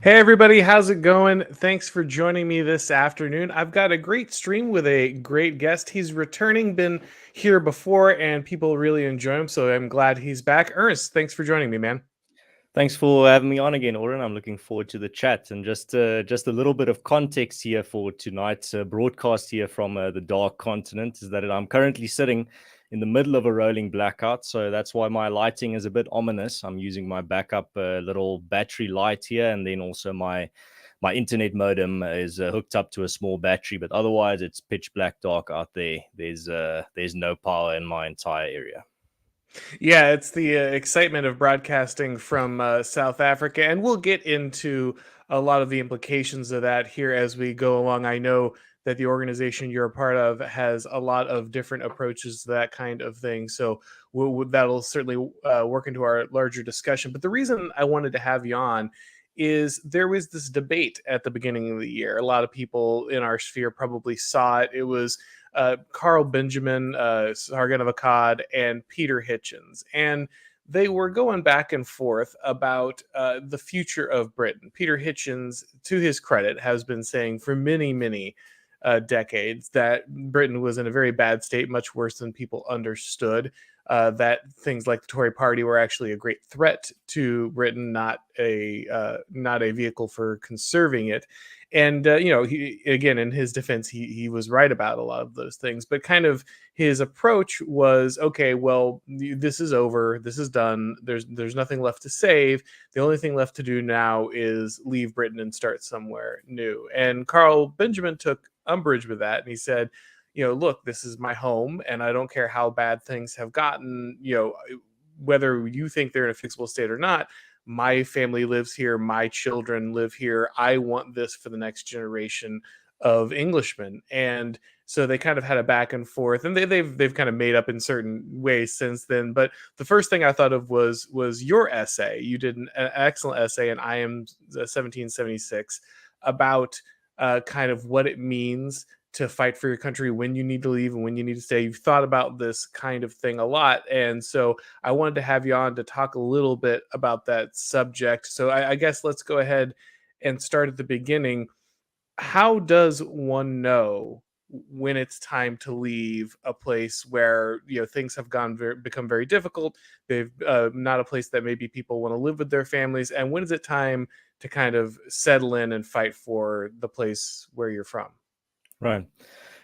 Hey everybody, how's it going? Thanks for joining me this afternoon. I've got a great stream with a great guest. He's returning, been here before, and people really enjoy him, so I'm glad he's back. Ernst, thanks for joining me, man. Thanks for having me on again, Auron. I'm looking forward to the chat and just a little bit of context here for tonight's broadcast here from the dark continent is that I'm currently sitting in the middle of a rolling blackout, so that's why my lighting is a bit ominous. I'm using my backup little battery light here, and then also my internet modem is hooked up to a small battery, but otherwise it's pitch black dark out there. There's no power in my entire area. Yeah, it's the excitement of broadcasting from South Africa, and we'll get into a lot of the implications of that here as we go along. I know that the organization you're a part of has a lot of different approaches to that kind of thing, so that'll certainly work into our larger discussion. But the reason I wanted to have you on is there was this debate at the beginning of the year. A lot of people in our sphere probably saw it. It was Carl Benjamin, Sargon of Akkad, and Peter Hitchens. And they were going back and forth about the future of Britain. Peter Hitchens, to his credit, has been saying for many, many decades that Britain was in a very bad state, much worse than people understood. That things like the Tory Party were actually a great threat to Britain, not a vehicle for conserving it. And he, again, in his defense, he was right about a lot of those things. But kind of his approach was, okay, well, this is over, this is done. There's nothing left to save. The only thing left to do now is leave Britain and start somewhere new. And Carl Benjamin took umbrage with that, and he said, look, this is my home, and I don't care how bad things have gotten, whether you think they're in a fixable state or not. My family lives here, my children live here. I want this for the next generation of Englishmen. And so they kind of had a back and forth, and they've kind of made up in certain ways since then. But the first thing I thought of was your essay. You did an excellent essay in I Am 1776 about kind of what it means to fight for your country, when you need to leave and when you need to stay. You've thought about this kind of thing a lot. And so I wanted to have you on to talk a little bit about that subject. So I guess let's go ahead and start at the beginning. How does one know when it's time to leave a place where things have become very difficult? They've not a place that maybe people want to live with their families. And when is it time to kind of settle in and fight for the place where you're from? Right.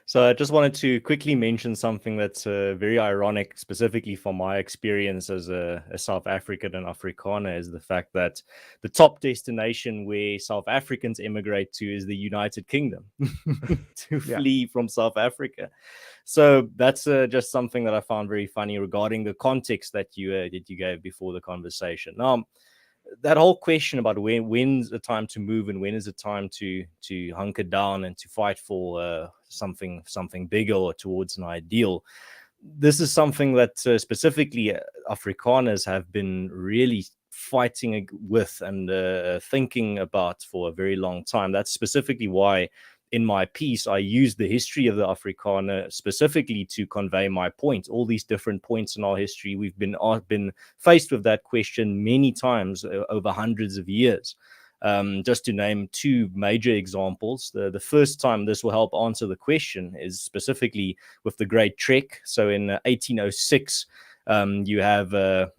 So I just wanted to quickly mention something that's very ironic, specifically from my experience as a South African and Afrikaner, is the fact that the top destination where South Africans immigrate to is the United Kingdom to Yeah. flee from South Africa. So that's just something that I found very funny regarding the context that you gave before the conversation. Now, that whole question about when's the time to move and when is the time to hunker down and to fight for something bigger or towards an ideal. This is something that specifically Afrikaners have been really fighting with and thinking about for a very long time. That's specifically why in my piece, I used the history of the Afrikaner specifically to convey my point. All these different points in our history, we've been faced with that question many times over hundreds of years. Just to name two major examples, the first time this will help answer the question is specifically with the Great Trek. So in 1806, you have the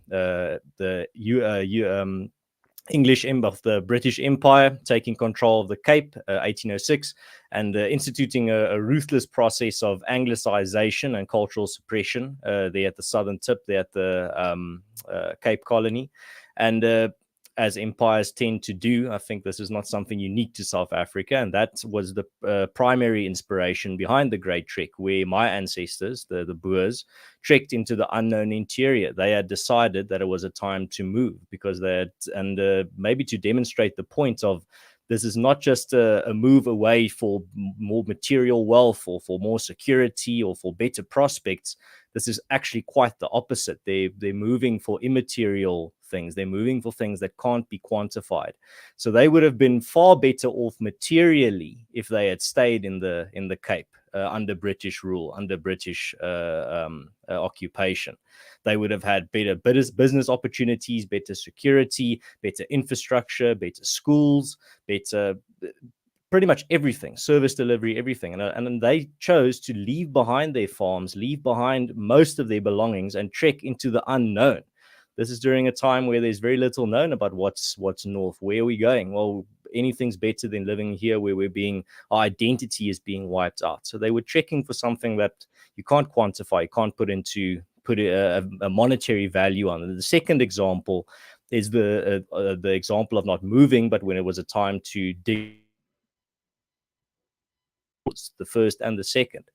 English of the British Empire taking control of the Cape, 1806, and instituting a ruthless process of Anglicization and cultural suppression there at the southern tip, there at the Cape Colony. And as empires tend to do, I think this is not something unique to South Africa, and that was the primary inspiration behind the Great Trek, where my ancestors, the Boers, trekked into the unknown interior. They had decided that it was a time to move because maybe to demonstrate the point of this is not just a move away for more material wealth or for more security or for better prospects. This is actually quite the opposite. They're moving for immaterial things. They're moving for things that can't be quantified. So they would have been far better off materially if they had stayed in the Cape. under British rule, under British occupation. They would have had better business opportunities, better security, better infrastructure, better schools, better pretty much everything, service delivery, everything. And they chose to leave behind their farms, leave behind most of their belongings, and trek into the unknown. This is during a time where there's very little known about what's north. Where are we going? Well, anything's better than living here where our identity is being wiped out. So they were trekking for something that you can't quantify, you can't put a monetary value on. And the second example is the example of not moving, but when it was a time to dig, the first and the second.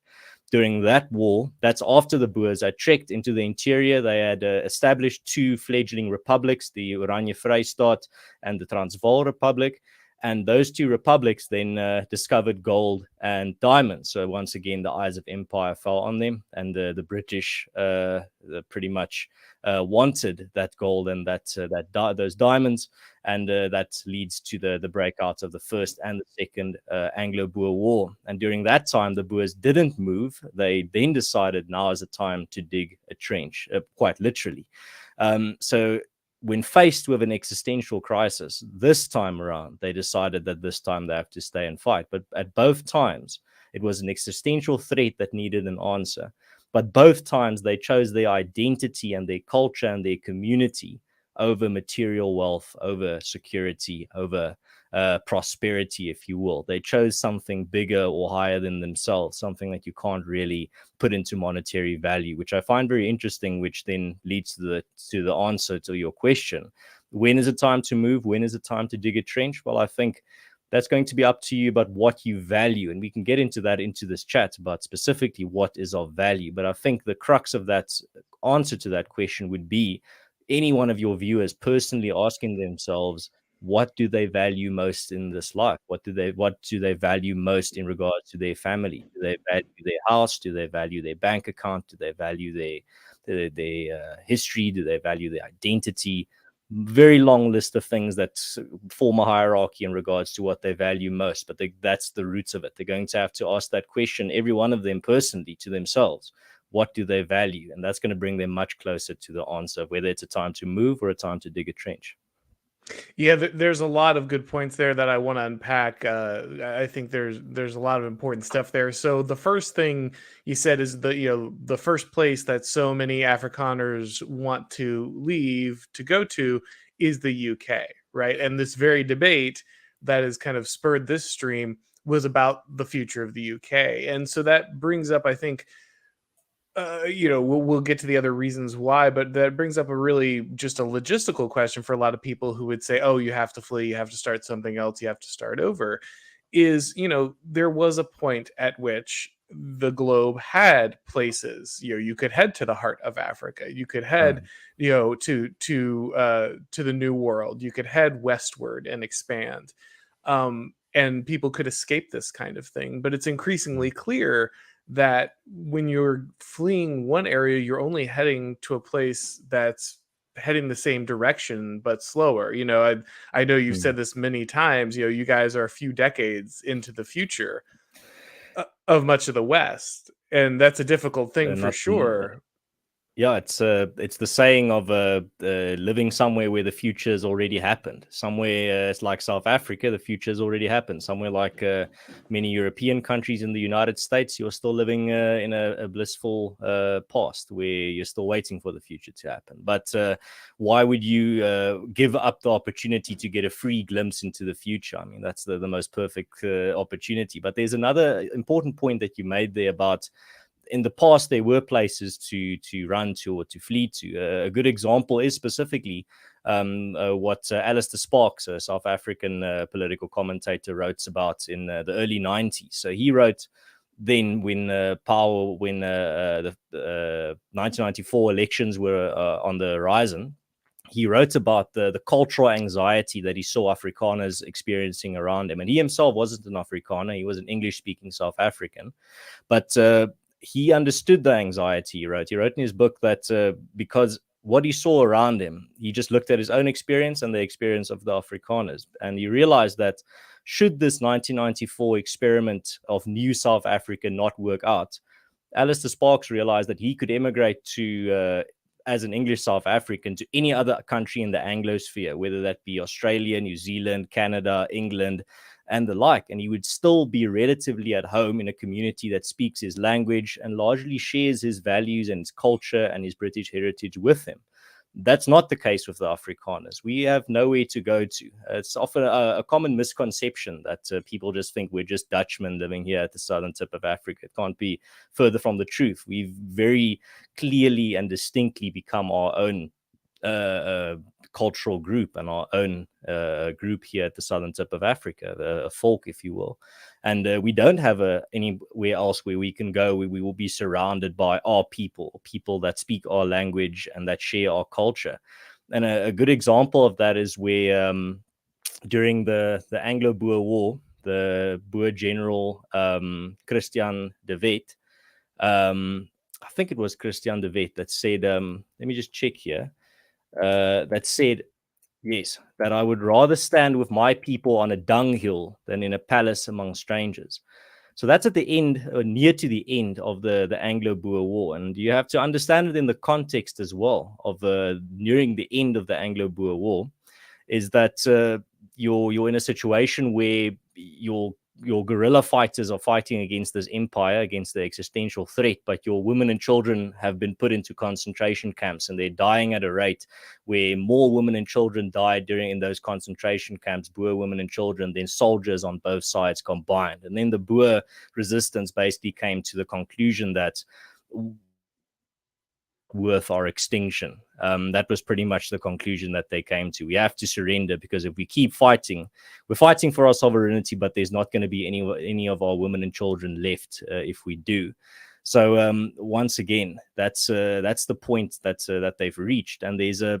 During that war, that's after the Boers had trekked into the interior. They had established two fledgling republics, the Oranje Vrystaat and the Transvaal Republic. And those two republics then discovered gold and diamonds. So once again, the eyes of empire fell on them, and the British pretty much wanted that gold and those diamonds, and that leads to the breakout of the First and the Second Anglo-Boer War. And during that time, the Boers didn't move. They then decided now is the time to dig a trench, quite literally. So when faced with an existential crisis, this time around, they decided that this time they have to stay and fight. But at both times, it was an existential threat that needed an answer. But both times, they chose their identity and their culture and their community over material wealth, over security, over prosperity, if you will. They chose something bigger or higher than themselves, something that you can't really put into monetary value, which I find very interesting, which then leads to the answer to your question. When is it time to move? When is it time to dig a trench? Well, I think that's going to be up to you about what you value. And we can get into that into this chat about specifically what is of value. But I think the crux of that answer to that question would be any one of your viewers personally asking themselves, what do they value most in this life? What do they value most in regards to their family? Do they value their house? Do they value their bank account? Do they value their history? Do they value their identity? Very long list of things that form a hierarchy in regards to what they value most, but that's the roots of it. They're going to have to ask that question, every one of them personally, to themselves. What do they value? And that's going to bring them much closer to the answer, whether it's a time to move or a time to dig a trench. Yeah, there's a lot of good points there that I want to unpack. I think there's a lot of important stuff there. So the first thing you said is the first place that so many Afrikaners want to leave to go to is the UK, right? And this very debate that has kind of spurred this stream was about the future of the UK, and so that brings up, I think, we'll get to the other reasons why, but that brings up a really just a logistical question for a lot of people who would say, oh, you have to flee, you have to start something else, you have to start over. There was a point at which the globe had places, you could head to the heart of Africa, you could head, to the New World, you could head westward and expand. And people could escape this kind of thing, but it's increasingly clear that when you're fleeing one area, you're only heading to a place that's heading the same direction but slower. I know you've said this many times. You guys are a few decades into the future of much of the West, and that's a difficult thing for sure. Yeah, it's the saying of living somewhere where the future has already happened. Somewhere it's like South Africa, the future has already happened. Somewhere like many European countries in the United States, you're still living in a blissful past where you're still waiting for the future to happen. But why would you give up the opportunity to get a free glimpse into the future? I mean, that's the most perfect opportunity. But there's another important point that you made there about, in the past, there were places to run to or to flee to. A good example is specifically what Alistair Sparks, a South African political commentator, wrote about in the early 90s. So he wrote then when the 1994 elections were on the horizon. He wrote about the cultural anxiety that he saw Afrikaners experiencing around him. And he himself wasn't an Afrikaner. He was an English-speaking South African. But he understood the anxiety. He wrote in his book that because what he saw around him, he just looked at his own experience and the experience of the Afrikaners. And he realized that should this 1994 experiment of New South Africa not work out, Alistair Sparks realized that he could emigrate to, as an English South African, to any other country in the Anglosphere, whether that be Australia, New Zealand, Canada, England, and the like. And he would still be relatively at home in a community that speaks his language and largely shares his values and his culture and his British heritage with him. That's not the case with the Afrikaners. We have nowhere to go to. It's often a common misconception that people just think we're just Dutchmen living here at the southern tip of Africa. It can't be further from the truth. We've very clearly and distinctly become our own cultural group and our own group here at the southern tip of Africa, a folk, if you will. And we don't have anywhere else where we can go where we will be surrounded by our people that speak our language and that share our culture. And a good example of that is where during the Anglo-Boer War, the Boer general Christian de Wet, I think it was Christian de Wet that said, let me just check here, that said, yes, that I would rather stand with my people on a dunghill than in a palace among strangers. So that's at the end, or near to the end of the Anglo-Boer War. And you have to understand it in the context as well of nearing the end of the Anglo-Boer War, is that you're in a situation where your guerrilla fighters are fighting against this empire, against the existential threat, but your women and children have been put into concentration camps and they're dying at a rate where more women and children died in those concentration camps, Boer women and children, than soldiers on both sides combined. And then the Boer resistance basically came to the conclusion that worth our extinction. That was pretty much the conclusion that they came to. We have to surrender, because if we keep fighting, we're fighting for our sovereignty, but there's not going to be any of our women and children left if we do. So once again, that's the point that they've reached. And there's a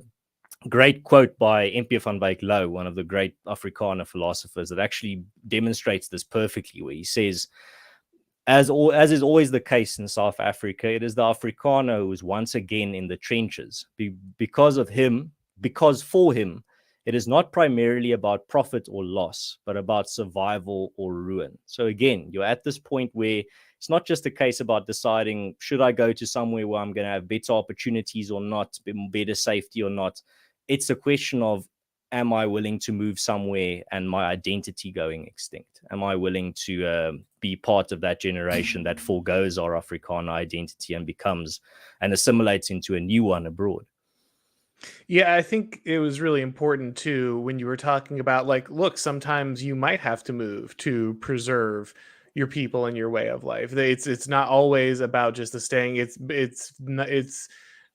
great quote by MP van Wyk Louw, one of the great Afrikaner philosophers, that actually demonstrates this perfectly, where he says, as is always the case in South Africa, it is the Afrikaner who is once again in the trenches. Because for him, it is not primarily about profit or loss, but about survival or ruin. So again, you're at this point where it's not just a case about deciding, should I go to somewhere where I'm going to have better opportunities or not, better safety or not. It's a question of, am I willing to move somewhere and my identity going extinct? Am I willing to be part of that generation that forgoes our Afrikaner identity and becomes and assimilates into a new one abroad? Yeah, I think it was really important too when you were talking about, like, look, sometimes you might have to move to preserve your people and your way of life. It's not always about just the staying. It's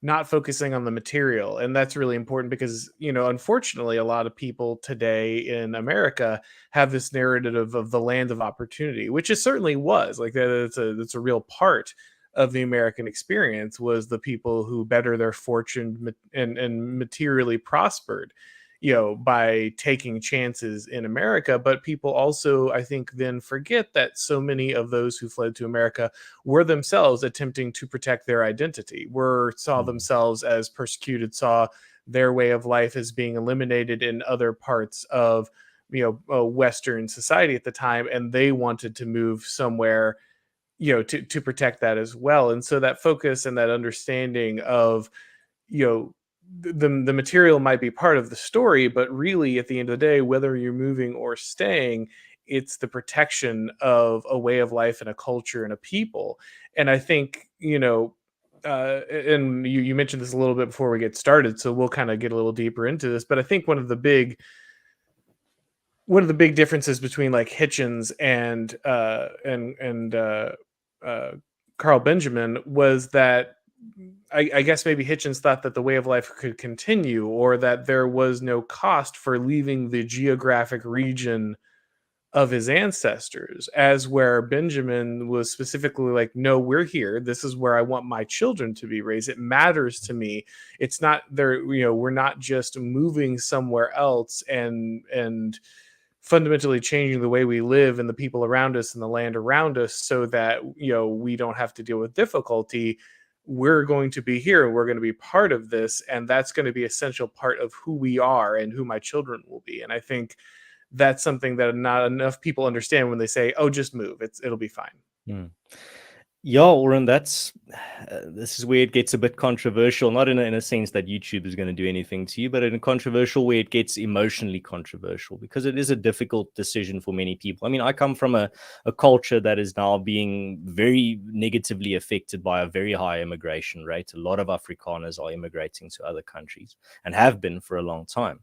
not focusing on the material, and that's really important because, unfortunately, a lot of people today in America have this narrative of the land of opportunity, which it certainly was. Like, that's a real part of the American experience, was the people who better their fortune and materially prospered, by taking chances in America. But people also, I think, then forget that so many of those who fled to America were themselves attempting to protect their identity, saw themselves as persecuted, saw their way of life as being eliminated in other parts of Western society at the time, and they wanted to move somewhere to protect that as well. And so that focus and that understanding of, the material might be part of the story, but really at the end of the day, whether you're moving or staying, it's the protection of a way of life and a culture and a people. And I think, and you mentioned this a little bit before we get started, so we'll kind of get a little deeper into this, but I think one of the big differences between, like, Hitchens and Carl Benjamin was that, I guess maybe Hitchens thought that the way of life could continue, or that there was no cost for leaving the geographic region of his ancestors, as where Benjamin was specifically like, no, we're here. This is where I want my children to be raised. It matters to me. It's not there, we're not just moving somewhere else and fundamentally changing the way we live and the people around us and the land around us so that we don't have to deal with difficulty. we're going to be here and we're going to be part of this, and that's going to be essential part of who we are and who my children will be. And I think that's something that not enough people understand when they say, "Oh, just move. It'll be fine." Mm. Yeah, Auron, that's this is where it gets a bit controversial. Not in a sense that YouTube is going to do anything to you, but in a controversial where it gets emotionally controversial, because it is a difficult decision for many people. I mean, I come from a culture that is now being very negatively affected by a very high immigration rate. A lot of Afrikaners are immigrating to other countries and have been for a long time.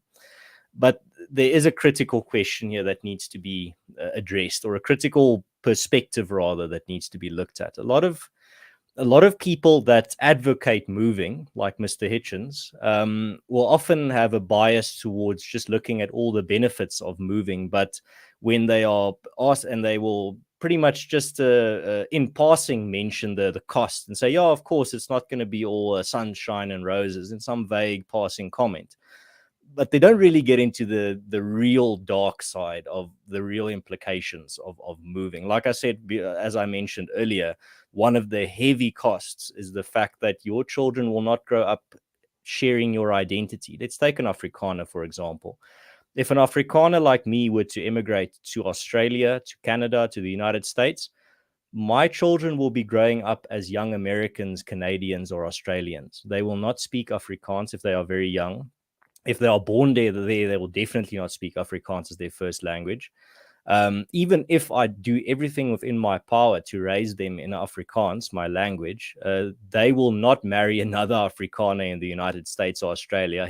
But there is a critical question here that needs to be addressed, or a critical perspective rather that needs to be looked at. A lot of people that advocate moving, like Mr. Hitchens, will often have a bias towards just looking at all the benefits of moving. But when they are asked, and they will pretty much just in passing mention the cost and say, yeah, of course, it's not going to be all sunshine and roses, in some vague passing comment. But they don't really get into the real dark side of the real implications of moving. Like I said, as I mentioned earlier, one of the heavy costs is the fact that your children will not grow up sharing your identity. Let's take an Afrikaner, for example. If an Afrikaner like me were to immigrate to Australia, to Canada, to the United States, my children will be growing up as young Americans, Canadians, or Australians. They will not speak Afrikaans if they are very young. If they are born there, they will definitely not speak Afrikaans as their first language. Even if I do everything within my power to raise them in Afrikaans, my language, they will not marry another Afrikaner in the United States or Australia,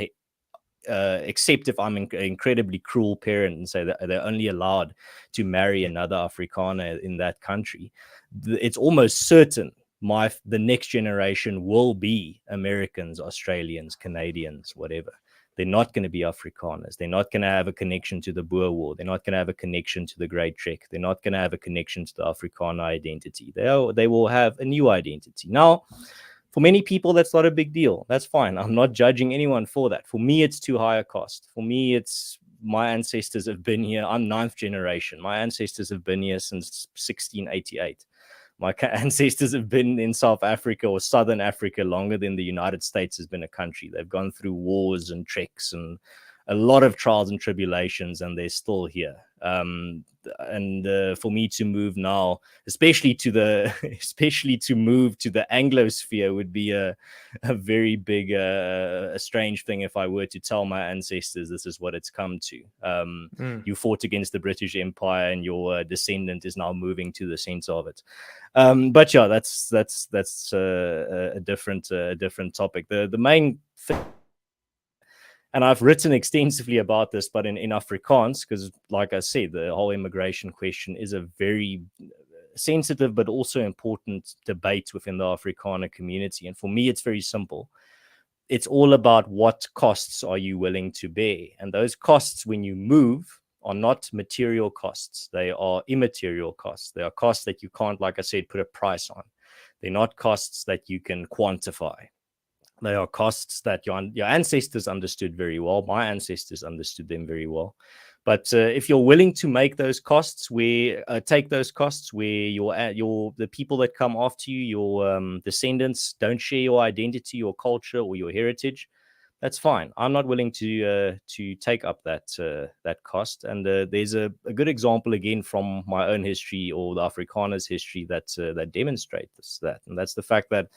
except if I'm an incredibly cruel parent and say that they're only allowed to marry another Afrikaner in that country. It's almost certain the next generation will be Americans, Australians, Canadians, whatever. They're not going to be Afrikaners. They're not going to have a connection to the Boer War. They're not going to have a connection to the Great Trek. They're not going to have a connection to the Afrikaner identity. They will have a new identity. Now, for many people, that's not a big deal. That's fine. I'm not judging anyone for that. For me, it's too high a cost. For me, it's my ancestors have been here. I'm 9th generation. My ancestors have been here since 1688. My ancestors have been in South Africa or Southern Africa longer than the United States has been a country. They've gone through wars and treks and a lot of trials and tribulations, and they're still here. For me to move now, especially to move to the Anglosphere, would be a very big, a strange thing if I were to tell my ancestors this is what it's come to. You fought against the British Empire, and your descendant is now moving to the center of it. But yeah, that's a different topic. The main thing. And I've written extensively about this, but in Afrikaans, because like I said, the whole immigration question is a very sensitive but also important debate within the Afrikaner community. And for me, it's very simple. It's all about what costs are you willing to bear. And those costs when you move are not material costs. They are immaterial costs. They are costs that you can't, like I said, put a price on. They're not costs that you can quantify. They are costs that your ancestors understood very well. My ancestors understood them very well. But if you're willing to make those costs, take those costs where the people that come after you, your descendants, don't share your identity, your culture, or your heritage, that's fine. I'm not willing to take up that cost. And there's a good example again from my own history, or the Afrikaners' history, that demonstrates that, and that's the fact that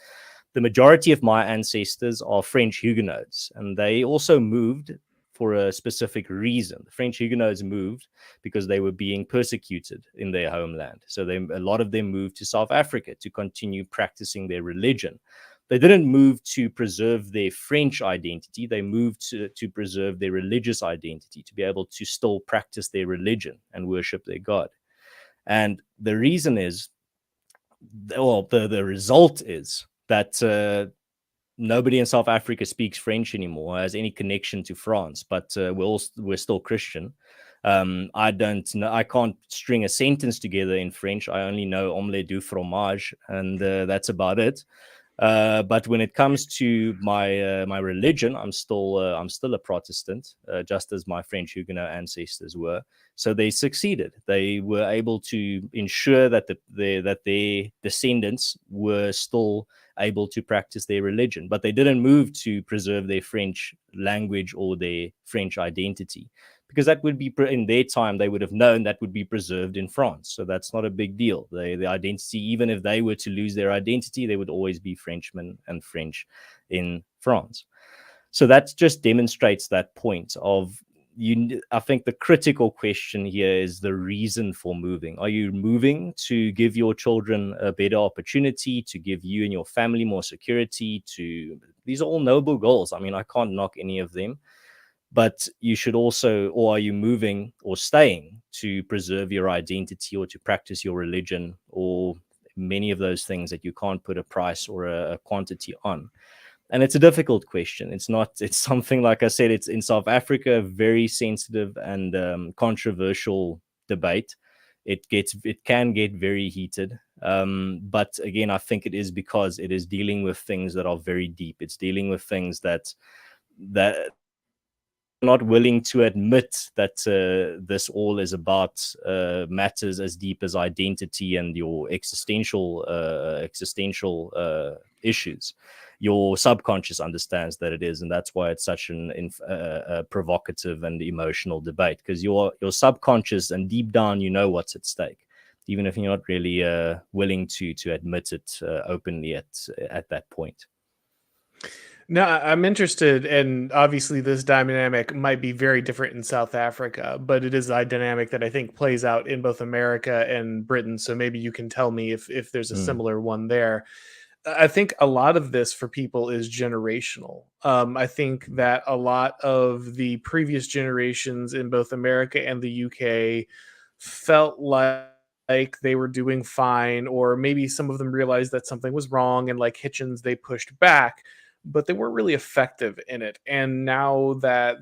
the majority of my ancestors are French Huguenots, and they also moved for a specific reason. The French Huguenots moved because they were being persecuted in their homeland. So a lot of them moved to South Africa to continue practicing their religion. They didn't move to preserve their French identity. They moved to preserve their religious identity, to be able to still practice their religion and worship their God. And the reason is, the result is that nobody in South Africa speaks French anymore, has any connection to France, but we're still Christian. I can't string a sentence together in French. I only know omelette du fromage, and that's about it. But when it comes to my religion, I'm still a Protestant, just as my French Huguenot ancestors were. So they succeeded. They were able to ensure that their descendants were still able to practice their religion. But they didn't move to preserve their French language or their French identity, because that would be, in their time, they would have known that would be preserved in France. So that's not a big deal. The identity, even if they were to lose their identity, they would always be Frenchmen and French in France. So that just demonstrates that point of, I think the critical question here is the reason for moving. Are you moving to give your children a better opportunity, to give you and your family more security? These are all noble goals. I mean, I can't knock any of them, but you should also, or are you moving or staying to preserve your identity or to practice your religion, or many of those things that you can't put a price or a quantity on? And it's a difficult question. It's something, like I said, it's in South Africa, very sensitive and controversial debate. It can get very heated. But again, I think it is because it is dealing with things that are very deep. It's dealing with things that not willing to admit that this all is about matters as deep as identity and your existential issues. Your subconscious understands that it is, and that's why it's such a provocative and emotional debate, because your subconscious and deep down, you know what's at stake, even if you're not really willing to admit it openly at that point. No, I'm interested, and obviously this dynamic might be very different in South Africa, but it is a dynamic that I think plays out in both America and Britain. So maybe you can tell me if there's a similar one there. I think a lot of this for people is generational. I think that a lot of the previous generations in both America and the UK felt like they were doing fine, or maybe some of them realized that something was wrong, and like Hitchens, they pushed back, but they weren't really effective in it. And now that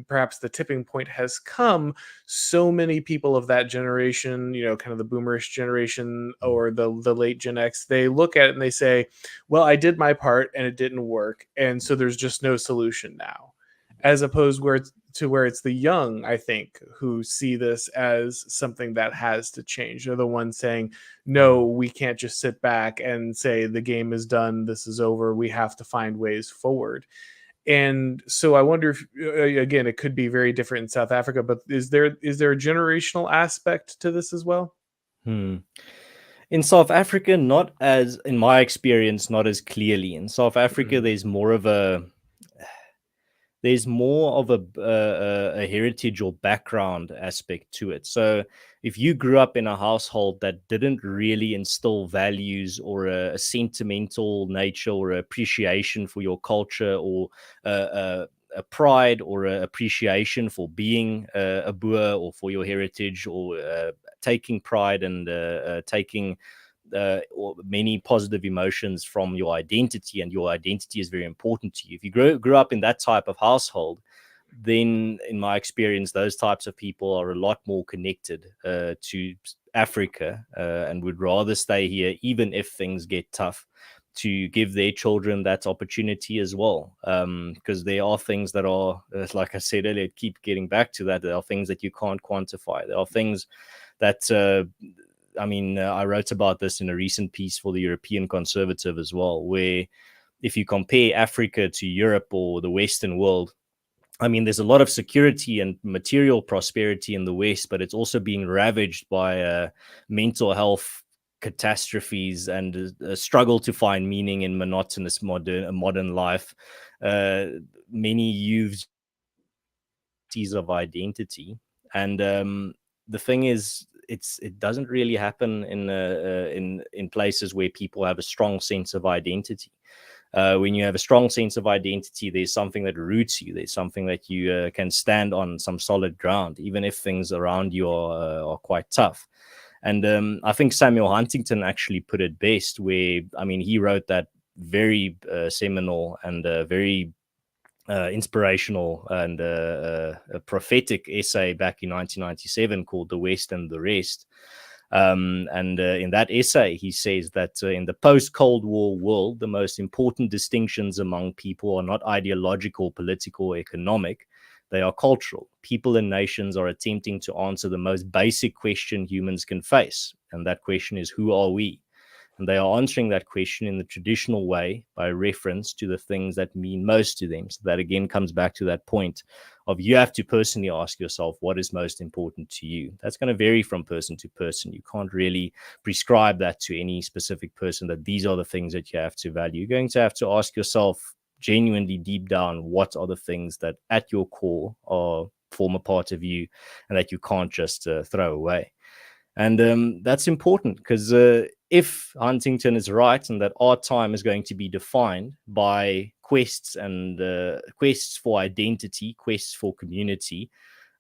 perhaps the tipping point has come, so many people of that generation, kind of the boomerish generation or the late Gen X, they look at it and they say, well, I did my part and it didn't work, and so there's just no solution now. As opposed where it's the young, I think, who see this as something that has to change. They're the ones saying, no, we can't just sit back and say the game is done, this is over, we have to find ways forward. And so I wonder if, again, it could be very different in South Africa, but is there a generational aspect to this as well? In South Africa, not as, in my experience, not as clearly. In South Africa, there's more of a heritage or background aspect to it. So if you grew up in a household that didn't really instill values or a sentimental nature or appreciation for your culture, or a pride or a appreciation for being a Boer or for your heritage, or taking pride and taking or many positive emotions from your identity, and your identity is very important to you. If you grew up in that type of household, then in my experience, those types of people are a lot more connected to Africa and would rather stay here, even if things get tough, to give their children that opportunity as well. Because there are things that are, like I said earlier, keep getting back to that. There are things that you can't quantify. There are things that, I wrote about this in a recent piece for the European Conservative as well, where if you compare Africa to Europe or the Western world, there's a lot of security and material prosperity in the West, but it's also being ravaged by mental health catastrophes and a struggle to find meaning in monotonous modern life. Many youths of identity, and the thing is, it doesn't really happen in places where people have a strong sense of identity. When you have a strong sense of identity, there's something that roots you. There's something that you can stand on, some solid ground, even if things around you are quite tough. And I think Samuel Huntington actually put it best, where, he wrote that very seminal and very inspirational and a prophetic essay back in 1997 called "The West and the Rest." In that essay, he says that in the post-Cold War world, the most important distinctions among people are not ideological, political, or economic. They are cultural. People and nations are attempting to answer the most basic question humans can face. And that question is, who are we? And they are answering that question in the traditional way by reference to the things that mean most to them. So that again comes back to that point of you have to personally ask yourself what is most important to you. That's going to vary from person to person. You can't really prescribe that to any specific person that these are the things that you have to value. You're going to have to ask yourself genuinely deep down, what are the things that at your core form a part of you and that you can't just throw away. And that's important because if Huntington is right and that our time is going to be defined by quests and quests for identity, quests for community,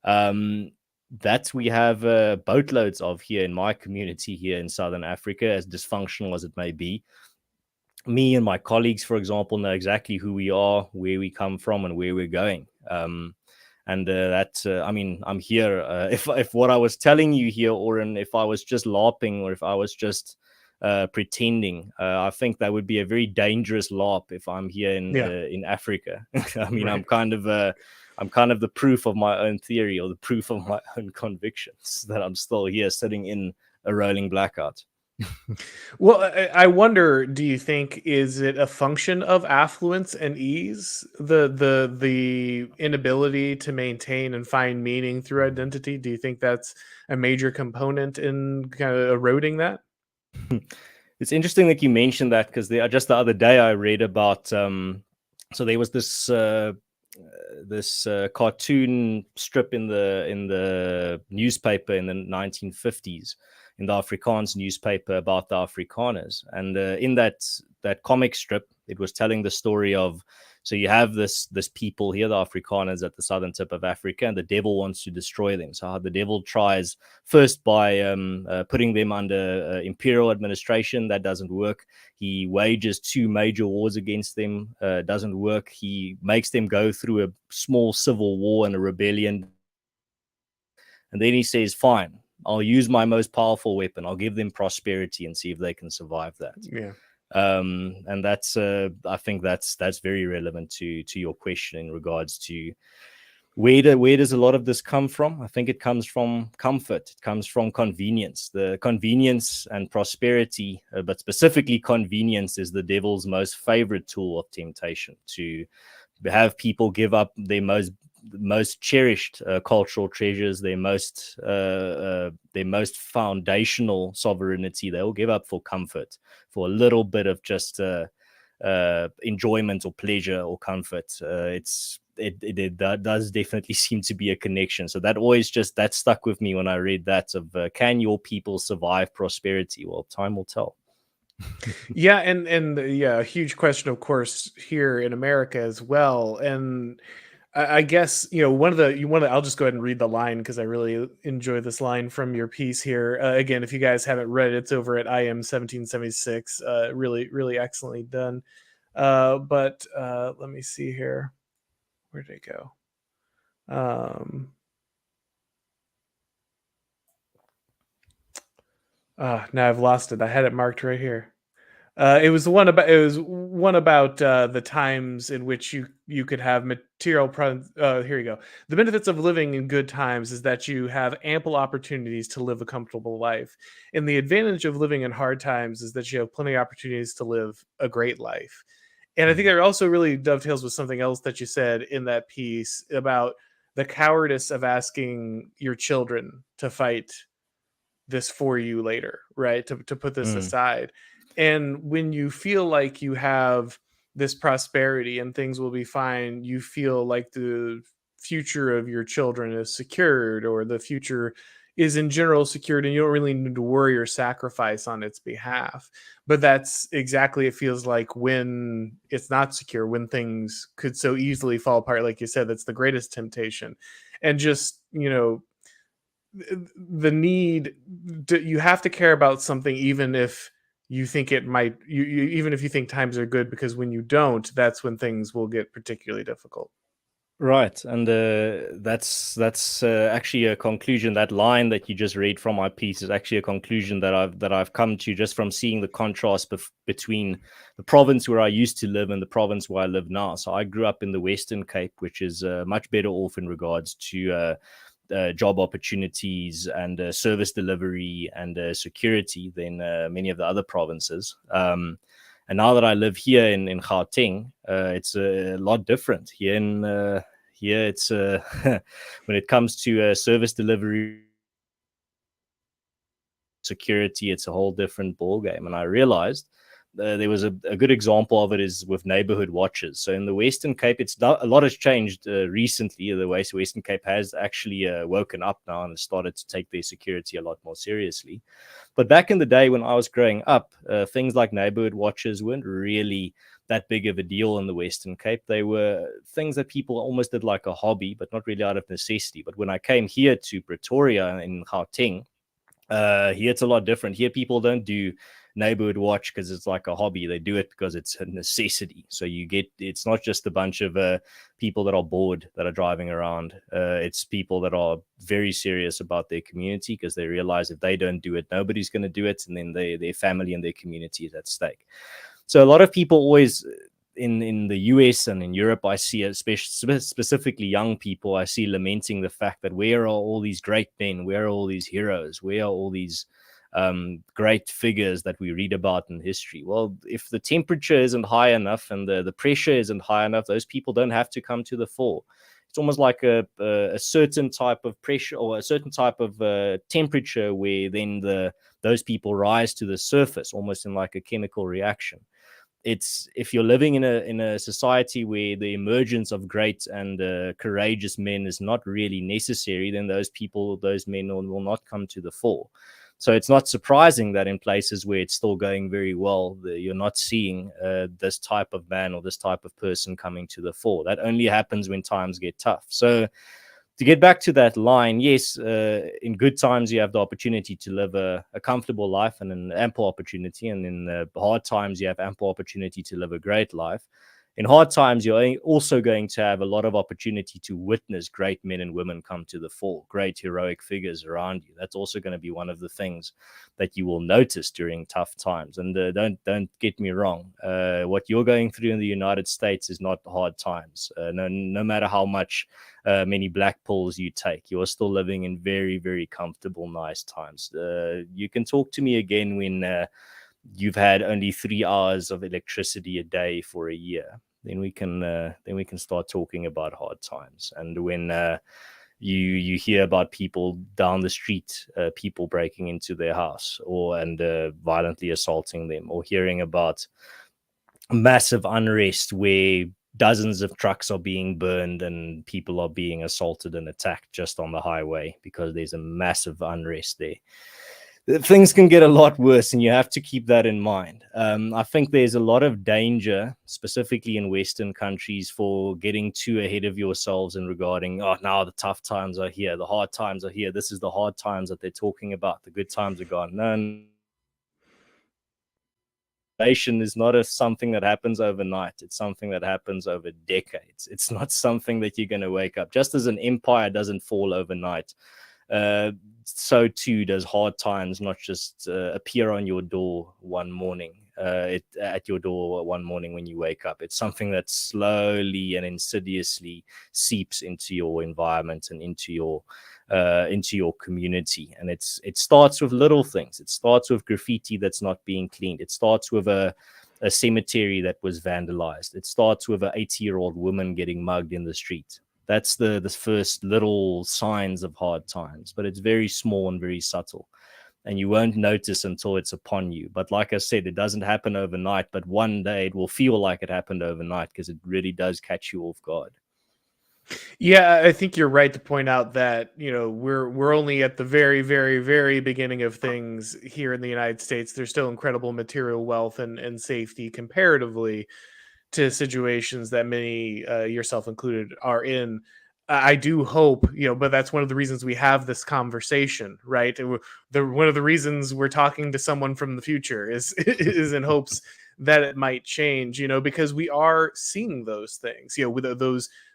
that we have boatloads of here in my community here in Southern Africa, as dysfunctional as it may be. Me and my colleagues, for example, know exactly who we are, where we come from, and where we're going. I mean, I'm here. If what I was telling you here, Auron, if I was just LARPing or if I was just pretending, I think that would be a very dangerous LARP if I'm here in Africa. I mean, right. I'm kind of the proof of my own theory or the proof of my own convictions that I'm still here sitting in a rolling blackout. Well, I wonder, do you think, is it a function of affluence and ease, the inability to maintain and find meaning through identity? Do you think that's a major component in kind of eroding that? It's interesting that you mentioned that because just the other day I read about so there was this cartoon strip in the newspaper in the 1950s, in the Afrikaans newspaper, about the Afrikaners. And in that comic strip, it was telling the story of, so you have this people here, the Afrikaners, at the southern tip of Africa, and the devil wants to destroy them. So how the devil tries first by putting them under imperial administration. That doesn't work. He wages 2 major wars against them. Doesn't work. He makes them go through a small civil war and a rebellion. And then he says, fine, I'll use my most powerful weapon. I'll give them prosperity and see if they can survive that. Yeah. And that's I think that's very relevant to your question in regards to where does a lot of this come from? I think it comes from comfort. It comes from convenience. The convenience and prosperity, but specifically convenience, is the devil's most favorite tool of temptation, to have people give up their most cherished cultural treasures, their most foundational sovereignty. They will give up for comfort, for a little bit of just enjoyment or pleasure or comfort. It does definitely seem to be a connection. So that stuck with me when I read that of can your people survive prosperity? Well, time will tell. Yeah, and a huge question, of course, here in America as well. And I guess, I'll just go ahead and read the line because I really enjoy this line from your piece here. Again, if you guys haven't read it, it's over at IM 1776. Really, really excellently done. But let me see here. Where did it go? Now I've lost it. I had it marked right here. It was one about the times in which you could have material. Here you go. The benefits of living in good times is that you have ample opportunities to live a comfortable life, and the advantage of living in hard times is that you have plenty of opportunities to live a great life. And I think that also really dovetails with something else that you said in that piece about the cowardice of asking your children to fight this for you later, right? To put this aside. And when you feel like you have this prosperity and things will be fine, you feel like the future of your children is secured, or the future is in general secured, and you don't really need to worry or sacrifice on its behalf. But that's exactly, it feels like, when it's not secure, when things could so easily fall apart. Like you said, that's the greatest temptation. And just, the need you have to care about something, even if you think it might, even if you think times are good, because when you don't, that's when things will get particularly difficult. Right, and that's actually a conclusion. That line that you just read from my piece is actually a conclusion that I've come to just from seeing the contrast between the province where I used to live and the province where I live now. So I grew up in the Western Cape, which is much better off in regards to job opportunities and service delivery and security than many of the other provinces. And now that I live here in Gauteng, it's a lot different. Here it's when it comes to service delivery, security, it's a whole different ball game. And I realized there was a good example of it is with neighborhood watches. So in the Western Cape, a lot has changed recently. The Western Cape has actually woken up now and started to take their security a lot more seriously. But back in the day when I was growing up, things like neighborhood watches weren't really that big of a deal in the Western Cape. They were things that people almost did like a hobby, but not really out of necessity. But when I came here to Pretoria in Gauteng, here it's a lot different. Here people don't do neighborhood watch because it's like a hobby. They do it because it's a necessity. So it's not just a bunch of people that are bored that are driving around. It's people that are very serious about their community because they realize if they don't do it, nobody's going to do it, and then their family and their community is at stake. So a lot of people always in the US and in Europe, I see, especially specifically young people, I see lamenting the fact that where are all these great men? Where are all these heroes? Where are all these great figures that we read about in history? Well, if the temperature isn't high enough and the pressure isn't high enough, those people don't have to come to the fore. It's almost like a certain type of pressure or a certain type of temperature where then those people rise to the surface, almost in like a chemical reaction. It's if you're living in a society where the emergence of great and courageous men is not really necessary, then those men will not come to the fore. So it's not surprising that in places where it's still going very well, you're not seeing this type of man or this type of person coming to the fore. That only happens when times get tough. So to get back to that line, yes, in good times, you have the opportunity to live a comfortable life and an ample opportunity. And in hard times, you have ample opportunity to live a great life. In hard times, you're also going to have a lot of opportunity to witness great men and women come to the fore, great heroic figures around you. That's also going to be one of the things that you will notice during tough times. And don't get me wrong. What you're going through in the United States is not hard times. No matter how much many black pills you take, you're still living in very, very comfortable, nice times. You can talk to me again when you've had only 3 hours of electricity a day for a year. Then we can start talking about hard times. And when you hear about people down the street, people breaking into their house and violently assaulting them, or hearing about massive unrest where dozens of trucks are being burned and people are being assaulted and attacked just on the highway because there's a massive unrest there. Things can get a lot worse, and you have to keep that in mind. I think there's a lot of danger, specifically in Western countries, for getting too ahead of yourselves and regarding, now the tough times are here, the hard times are here. This is the hard times that they're talking about. The good times are gone. No, nation is not something that happens overnight. It's something that happens over decades. It's not something that you're going to wake up. Just as an empire doesn't fall overnight, so too does hard times not just appear on your door one morning, at your door one morning when you wake up. It's something that slowly and insidiously seeps into your environment and into your community. And it starts with little things. It starts with graffiti that's not being cleaned. It starts with a cemetery that was vandalized. It starts with an 80-year-old woman getting mugged in the street. That's the first little signs of hard times, but it's very small and very subtle, and you won't notice until it's upon you. But like I said, it doesn't happen overnight, but one day it will feel like it happened overnight because it really does catch you off guard. Yeah, I think you're right to point out that, we're only at the very, very, very beginning of things here in the United States. There's still incredible material wealth and safety comparatively to situations that many, yourself included, are in. I do hope, but that's one of the reasons we have this conversation, right? One of the reasons we're talking to someone from the future is is in hopes that it might change, because we are seeing those things, with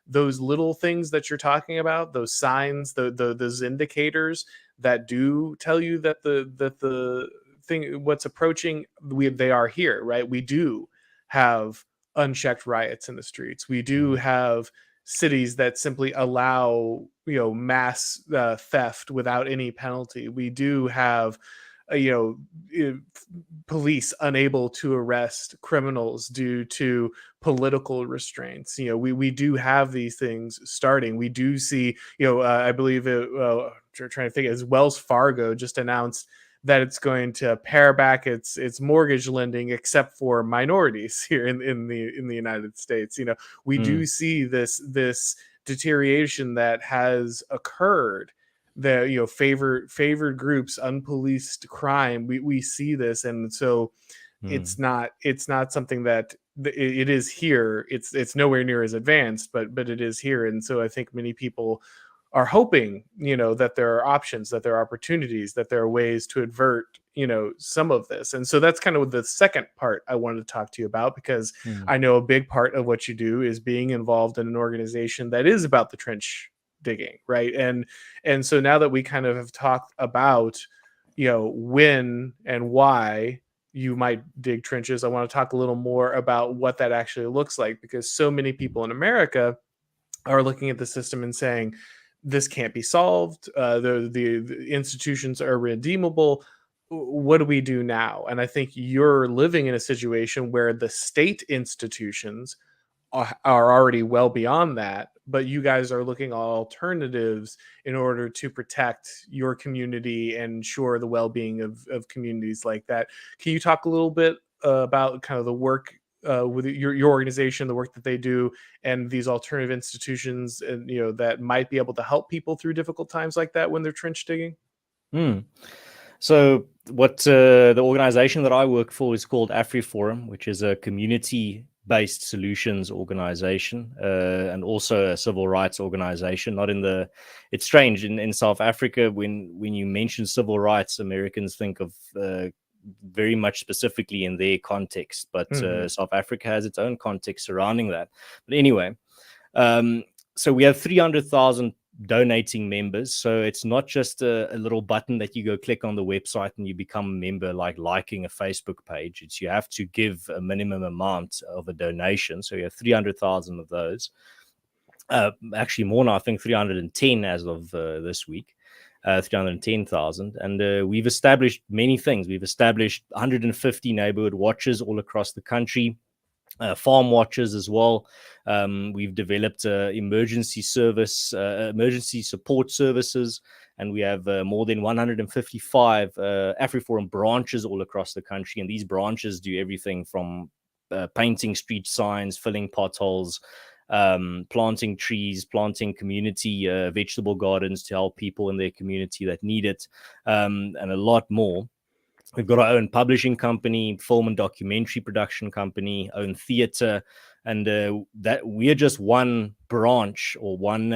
those little things that you're talking about, those signs, those indicators that do tell you that the thing, what's approaching, they are here, right? We do have unchecked riots in the streets. We do have cities that simply allow, mass theft without any penalty. We do have, uh, you know, police unable to arrest criminals due to political restraints. We do have these things starting. We do see, I believe trying to think, as Wells Fargo just announced that it's going to pare back its mortgage lending except for minorities here in the United States. We do see this deterioration that has occurred, the favored groups, unpoliced crime. We see this, and so it's not something that it is here. It's nowhere near as advanced, but it is here. And so I think many people are hoping, that there are options, that there are opportunities, that there are ways to avert, some of this. And so that's kind of the second part I wanted to talk to you about, because I know a big part of what you do is being involved in an organization that is about the trench digging, right? And so now that we kind of have talked about, when and why you might dig trenches, I want to talk a little more about what that actually looks like, because so many people in America are looking at the system and saying, this can't be solved. The institutions are redeemable. What do we do now? And I think you're living in a situation where the state institutions are already well beyond that, but you guys are looking at alternatives in order to protect your community and ensure the well-being of communities like that. Can you talk a little bit about kind of the work with your organization, the work that they do, and these alternative institutions, and that might be able to help people through difficult times like that when they're trench digging? So what the organization that I work for is called AfriForum, which is a community-based solutions organization, and also a civil rights organization. It's strange in South Africa, when you mention civil rights, Americans think of very much specifically in their context, but South Africa has its own context surrounding that. But anyway, so we have 300,000 donating members. So it's not just a little button that you go click on the website and you become a member, like liking a Facebook page. You have to give a minimum amount of a donation. So you have 300,000 of those. Actually more now, I think 310 as of this week. 310,000. And we've established many things. We've established 150 neighborhood watches all across the country. Farm watches as well. We've developed emergency support services, and we have more than 155 AfriForum branches all across the country. And these branches do everything from painting street signs, filling potholes, planting trees, planting community vegetable gardens to help people in their community that need it, and a lot more. We've got our own publishing company, film and documentary production company, own theater, and that we are just one branch or one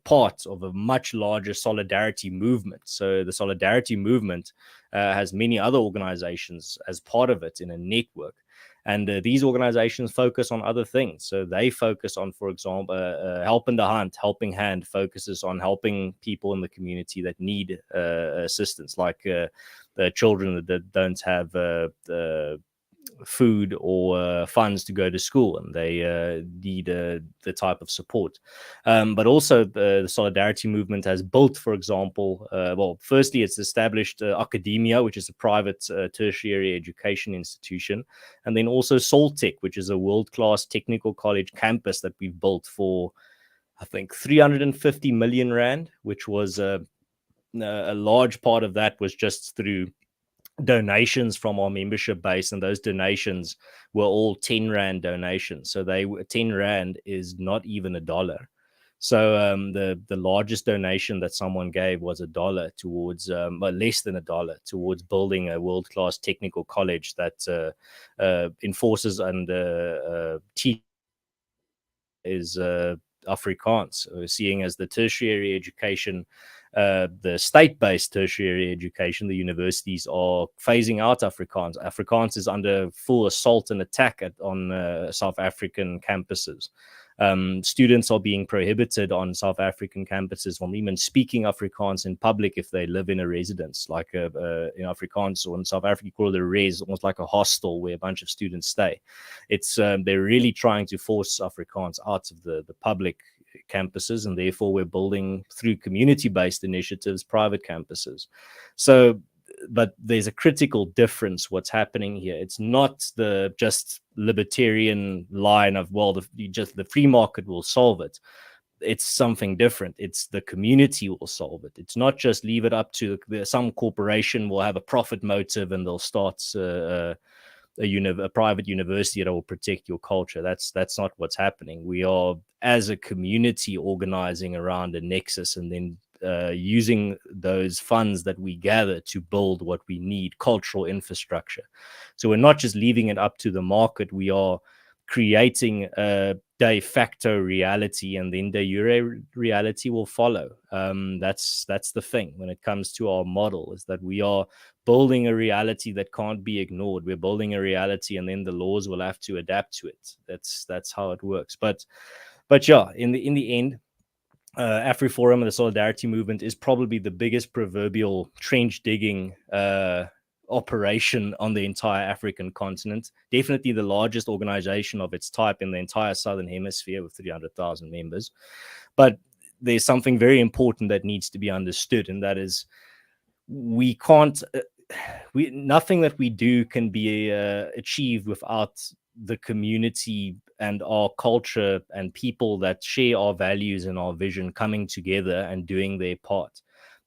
part of a much larger solidarity movement. So the solidarity movement has many other organizations as part of it in a network. And these organizations focus on other things. So they focus on, for example, Help in the Hunt, Helping Hand focuses on helping people in the community that need assistance, like the children that don't have food or funds to go to school, and they need the type of support. But also the solidarity movement has built, for example, firstly, it's established academia, which is a private tertiary education institution, and then also Soltech, which is a world-class technical college campus that we've built for, I think, 350 million rand, which was a large part of that was just through donations from our membership base, and those donations were all 10 rand donations. So 10 rand is not even $1. So the largest donation that someone gave was $1 towards, less than $1 towards building a world-class technical college that enforces and is Afrikaans, seeing as the tertiary education, the state-based tertiary education, the universities are phasing out Afrikaans. Afrikaans is under full assault and attack on South African campuses. Students are being prohibited on South African campuses from even speaking Afrikaans in public if they live in a residence, like in Afrikaans, or in South Africa, you call it a res, almost like a hostel where a bunch of students stay. It's they're really trying to force Afrikaans out of the public campuses, and therefore we're building, through community-based initiatives, private campuses. So, but there's a critical difference what's happening here. It's not the just libertarian line of, well, the free market will solve it. It's something different. It's the community will solve it. It's not just leave it up to some corporation will have a profit motive and they'll start a private university that will protect your culture. That's not what's happening. We are, as a community, organizing around a nexus, and then using those funds that we gather to build what we need, cultural infrastructure. So we're not just leaving it up to the market. We are creating a de facto reality, and then de jure reality will follow. That's the thing when it comes to our model, is that we are building a reality that can't be ignored. We're building a reality, and then the laws will have to adapt to it. That's how it works. But yeah, in the end, AfriForum and the Solidarity Movement is probably the biggest proverbial trench digging operation on the entire African continent. Definitely the largest organization of its type in the entire Southern Hemisphere, with 300,000 members. But there's something very important that needs to be understood, and that is we can't, nothing that we do can be achieved without the community and our culture and people that share our values and our vision coming together and doing their part.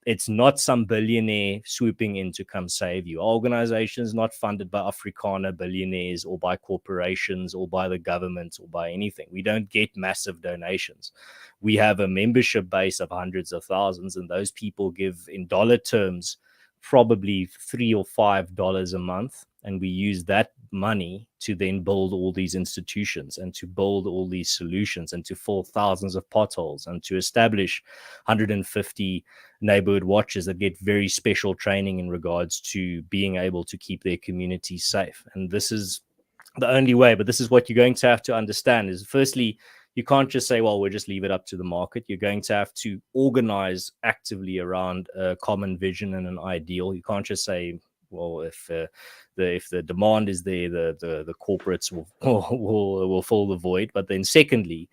It's not some billionaire swooping in to come save you. Our organization is not funded by Afrikaner billionaires or by corporations or by the government or by anything. We don't get massive donations. We have a membership base of hundreds of thousands, and those people give, in dollar terms, probably $3 or $5 a month, and we use that money to then build all these institutions and to build all these solutions and to fill thousands of potholes and to establish 150 neighborhood watches that get very special training in regards to being able to keep their communities safe. And this is the only way, but this is what you're going to have to understand is, firstly, you can't just say, well, we'll just leave it up to the market. You're going to have to organize actively around a common vision and an ideal. You can't just say, well, if the demand is there, the corporates will fill the void. But then secondly,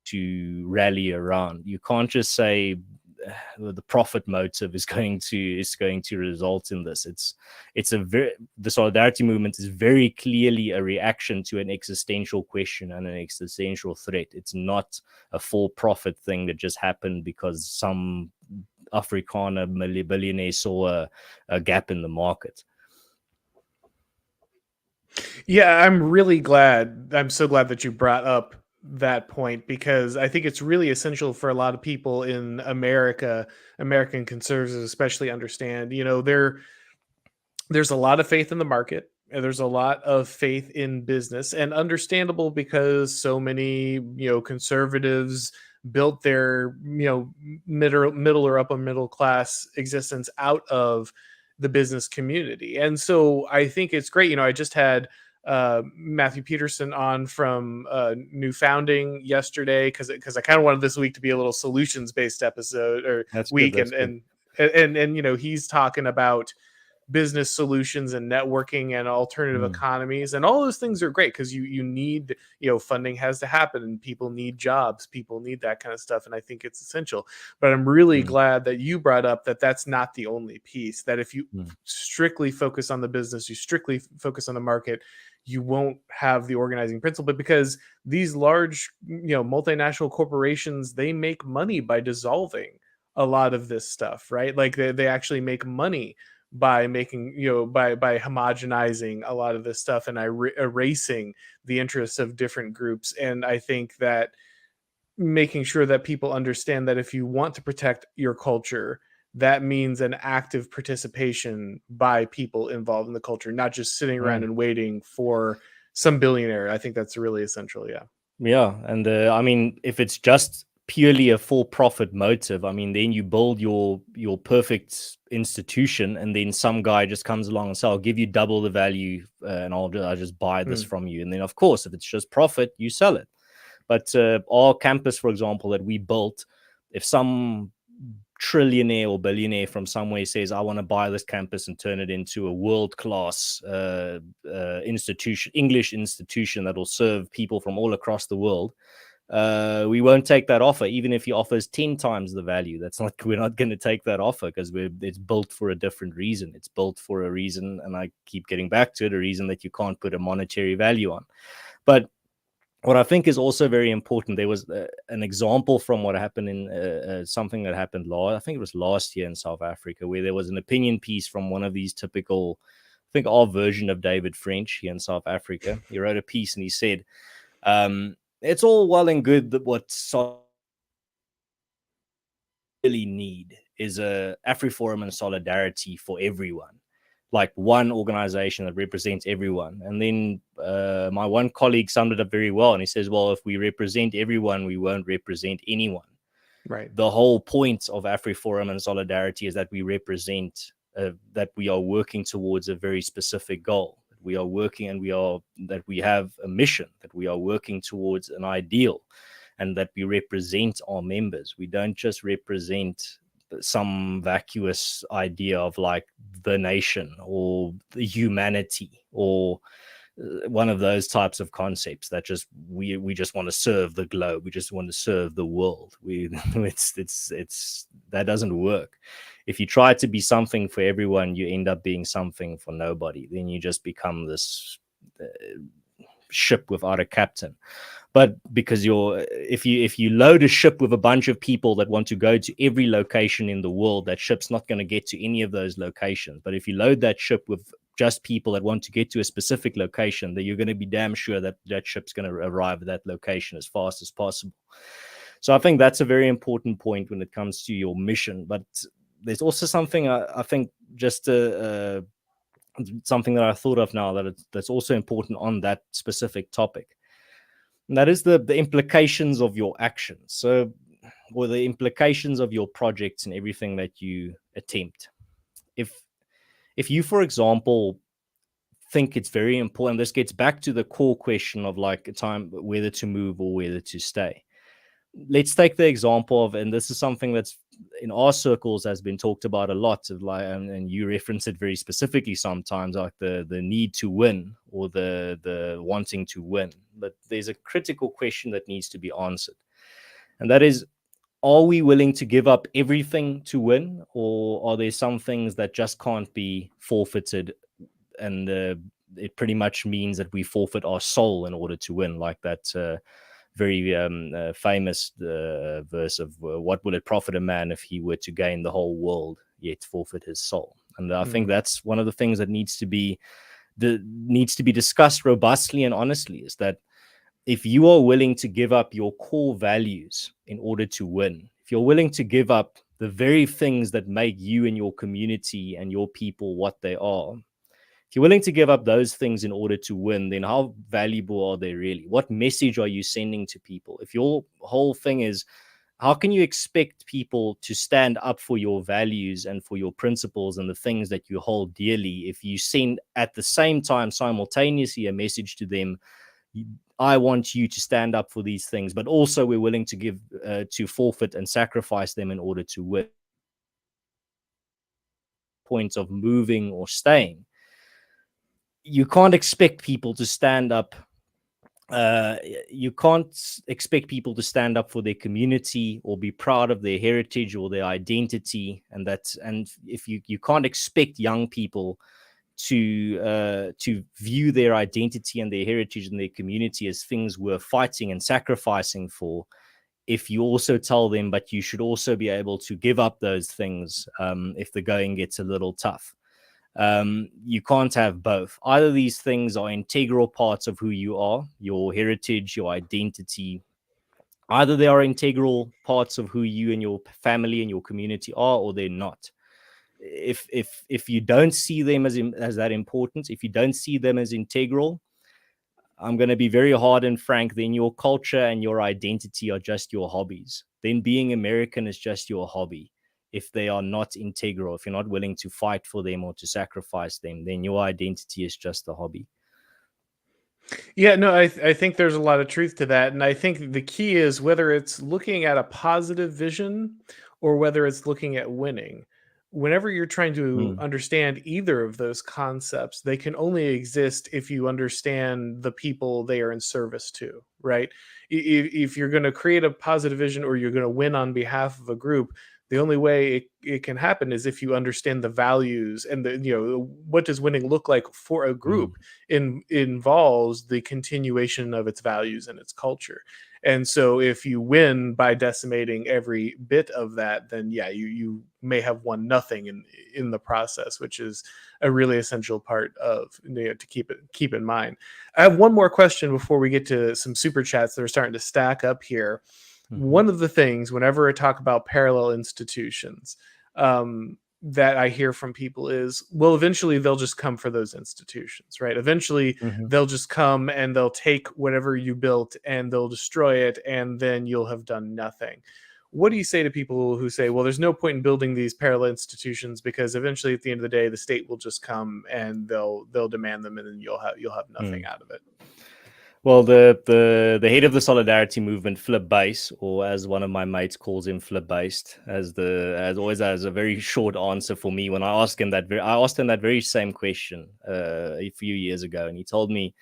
to rally around, you can't just say the profit motive is going to result in this. The Solidarity Movement is very clearly a reaction to an existential question and an existential threat. It's not a for-profit thing that just happened because some Afrikaner billionaire saw a gap in the market. Yeah, I'm so glad that you brought up that point, because I think it's really essential for a lot of people in America, American conservatives especially, understand, there's a lot of faith in the market, and there's a lot of faith in business, and understandable, because so many, conservatives built their, middle or upper middle class existence out of the business community. And so I think it's great. I just had Matthew Peterson on from New Founding yesterday, because I kind of wanted this week to be a little solutions based episode or week, and he's talking about business solutions and networking and alternative economies, and all those things are great, because you need, funding has to happen, and people need jobs, people need that kind of stuff, and I think it's essential. But I'm really glad that you brought up that that's not the only piece, that if you strictly focus on the business, you strictly focus on the market, you won't have the organizing principle. Because these large, multinational corporations, they make money by dissolving a lot of this stuff, right? Like they actually make money by making, by homogenizing a lot of this stuff and erasing the interests of different groups. And I think that making sure that people understand that if you want to protect your culture, that means an active participation by people involved in the culture, not just sitting around and waiting for some billionaire. I think that's really essential. Yeah. Yeah. And I mean, if it's just purely a for-profit motive, I mean, then you build your perfect institution, and then some guy just comes along and says, "I'll give you double the value, and I'll just buy this from you." And then, of course, if it's just profit, you sell it. But our campus, for example, that we built, if some trillionaire or billionaire from somewhere says, "I want to buy this campus and turn it into a world-class institution, English institution that will serve people from all across the world," we won't take that offer, even if he offers 10 times the value. We're not going to take that offer, because it's built for a different reason. It's built for a reason, and I keep getting back to it, a reason that you can't put a monetary value on. But what I think is also very important, there was an example from what happened in something that happened I think it was last year in South Africa, where there was an opinion piece from one of these typical, I think our version of David French here in South Africa. He wrote a piece and he said, it's all well and good that what really need is a AfriForum and solidarity for everyone, like one organization that represents everyone. And then my one colleague summed it up very well, and he says, well, if we represent everyone, we won't represent anyone. Right. The whole point of AfriForum and solidarity is that we represent, that we are working towards a very specific goal. We are working, and that we have a mission, that we are working towards an ideal, and that we represent our members. We don't just represent some vacuous idea of like the nation or the humanity or one of those types of concepts that just we just want to serve the globe, we just want to serve the world. It's that doesn't work. If you try to be something for everyone, you end up being something for nobody. Then you just become this ship without a captain. But because if you load a ship with a bunch of people that want to go to every location in the world, that ship's not going to get to any of those locations. But if you load that ship with just people that want to get to a specific location, then you're going to be damn sure that that ship's going to arrive at that location as fast as possible. So I think that's a very important point when it comes to your mission. But there's also something I think just something that I thought of now that's also important on that specific topic. And that is the implications of your actions. So, or the implications of your projects and everything that you attempt. If you, for example, think it's very important, this gets back to the core question of like a time, whether to move or whether to stay. Let's take the example of, and this is something that's in our circles has been talked about a lot, of like, and you reference it very specifically sometimes, like the need to win or the wanting to win. But there's a critical question that needs to be answered, and that is, are we willing to give up everything to win, or are there some things that just can't be forfeited, and it pretty much means that we forfeit our soul in order to win, like that very famous verse of what will it profit a man if he were to gain the whole world yet forfeit his soul. And I think that's one of the things that needs to be discussed robustly and honestly, is that if you are willing to give up your core values in order to win, if you're willing to give up the very things that make you and your community and your people what they are, if you're willing to give up those things in order to win, then how valuable are they really? What message are you sending to people? If your whole thing is, how can you expect people to stand up for your values and for your principles and the things that you hold dearly, if you send at the same time simultaneously a message to them, I want you to stand up for these things, but also we're willing to give to forfeit and sacrifice them in order to win? Points of moving or staying, you can't expect people to stand up. You can't expect people to stand up for their community or be proud of their heritage or their identity, and if you can't expect young people to view their identity and their heritage and their community as things worth fighting and sacrificing for, if you also tell them, but you should also be able to give up those things if the going gets a little tough. You can't have both. Either these things are integral parts of who you are, your heritage, your identity. Either they are integral parts of who you and your family and your community are, or they're not. If you don't see them as that important, if you don't see them as integral, I'm going to be very hard and frank, then your culture and your identity are just your hobbies. Then being American is just your hobby. If they are not integral, if you're not willing to fight for them or to sacrifice them, then your identity is just a hobby. Yeah, no, I think there's a lot of truth to that. And I think the key is whether it's looking at a positive vision or whether it's looking at winning. Whenever you're trying to Mm, understand either of those concepts, they can only exist if you understand the people they are in service to, right? If you're going to create a positive vision or you're going to win on behalf of a group, the only way it can happen is if you understand the values and the, what does winning look like for a mm, group involves the continuation of its values and its culture. And so if you win by decimating every bit of that, then yeah, you may have won nothing in the process, which is a really essential part of, to keep in mind. I have one more question before we get to some super chats that are starting to stack up here. mhm, One of the things whenever I talk about parallel institutions, that I hear from people is, well, eventually they'll just come for those institutions, right? Eventually mhm. they'll just come and they'll take whatever you built and they'll destroy it, and then you'll have done nothing. What do you say to people who say, well, there's no point in building these parallel institutions because eventually at the end of the day the state will just come and they'll demand them, and then you'll have nothing Mm. out of it? Well, the head of the solidarity movement, Flip Base, or as one of my mates calls him, Flip Based, as always has a very short answer for me when I asked him I asked him that very same question a few years ago, and he told me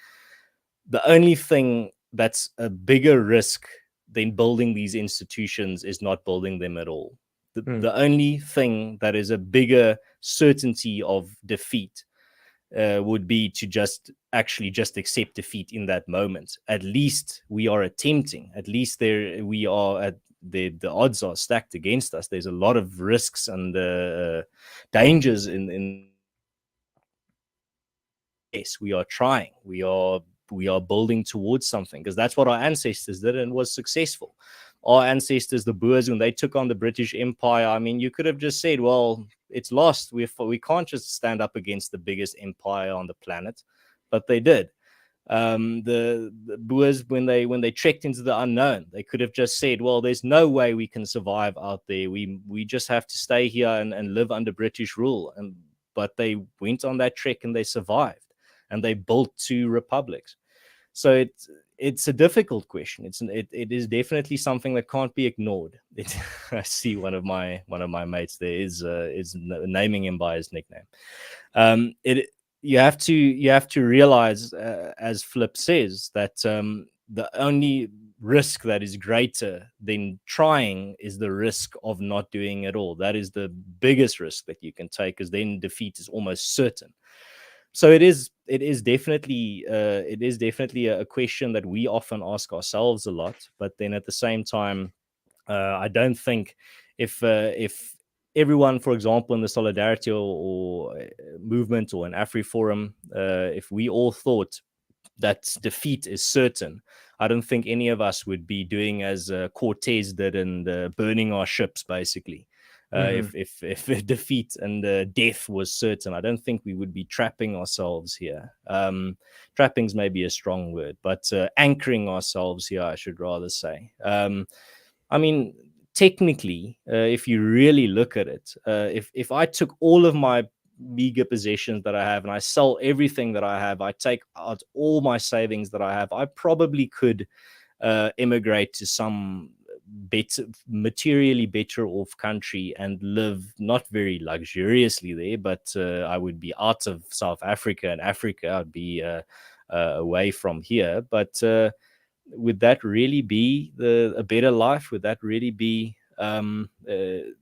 the only thing that's a bigger risk than building these institutions is not building them at all. Hmm. The only thing that is a bigger certainty of defeat would be to just accept defeat in that moment. At least we are attempting. At least there we are at the odds are stacked against us. There's a lot of risks and dangers in. Yes, we are trying. We are building towards something because that's what our ancestors did and was successful. Our ancestors, the Boers, when they took on the British Empire, I mean, you could have just said, well, it's lost. We can't just stand up against the biggest empire on the planet, but they did. The Boers, when they trekked into the unknown, they could have just said, well, there's no way we can survive out there. We just have to stay here and live under British rule. But they went on that trek and they survived, and they built two republics. So it's a difficult question. It is definitely something that can't be ignored. I see one of my mates there is naming him by his nickname. It You have to realize, as Flip says, that the only risk that is greater than trying is the risk of not doing it all. That is the biggest risk that you can take, because then defeat is almost certain. So it is definitely a question that we often ask ourselves a lot. But then at the same time, I don't think if everyone, for example, in the solidarity or movement or an AfriForum, if we all thought that defeat is certain, I don't think any of us would be doing as Cortez did and burning our ships, basically. Hmm. If defeat and death was certain, I don't think we would be trapping ourselves here. Trapping's maybe a strong word, but anchoring ourselves here, I should rather say. I mean, technically, if you really look at it, if I took all of my meager possessions that I have and I sell everything that I have, I take out all my savings that I have, I probably could immigrate to some better, materially better off country and live not very luxuriously there, but I would be out of South Africa and Africa. I'd be away from here, but would that really be a better life? Would that really be? I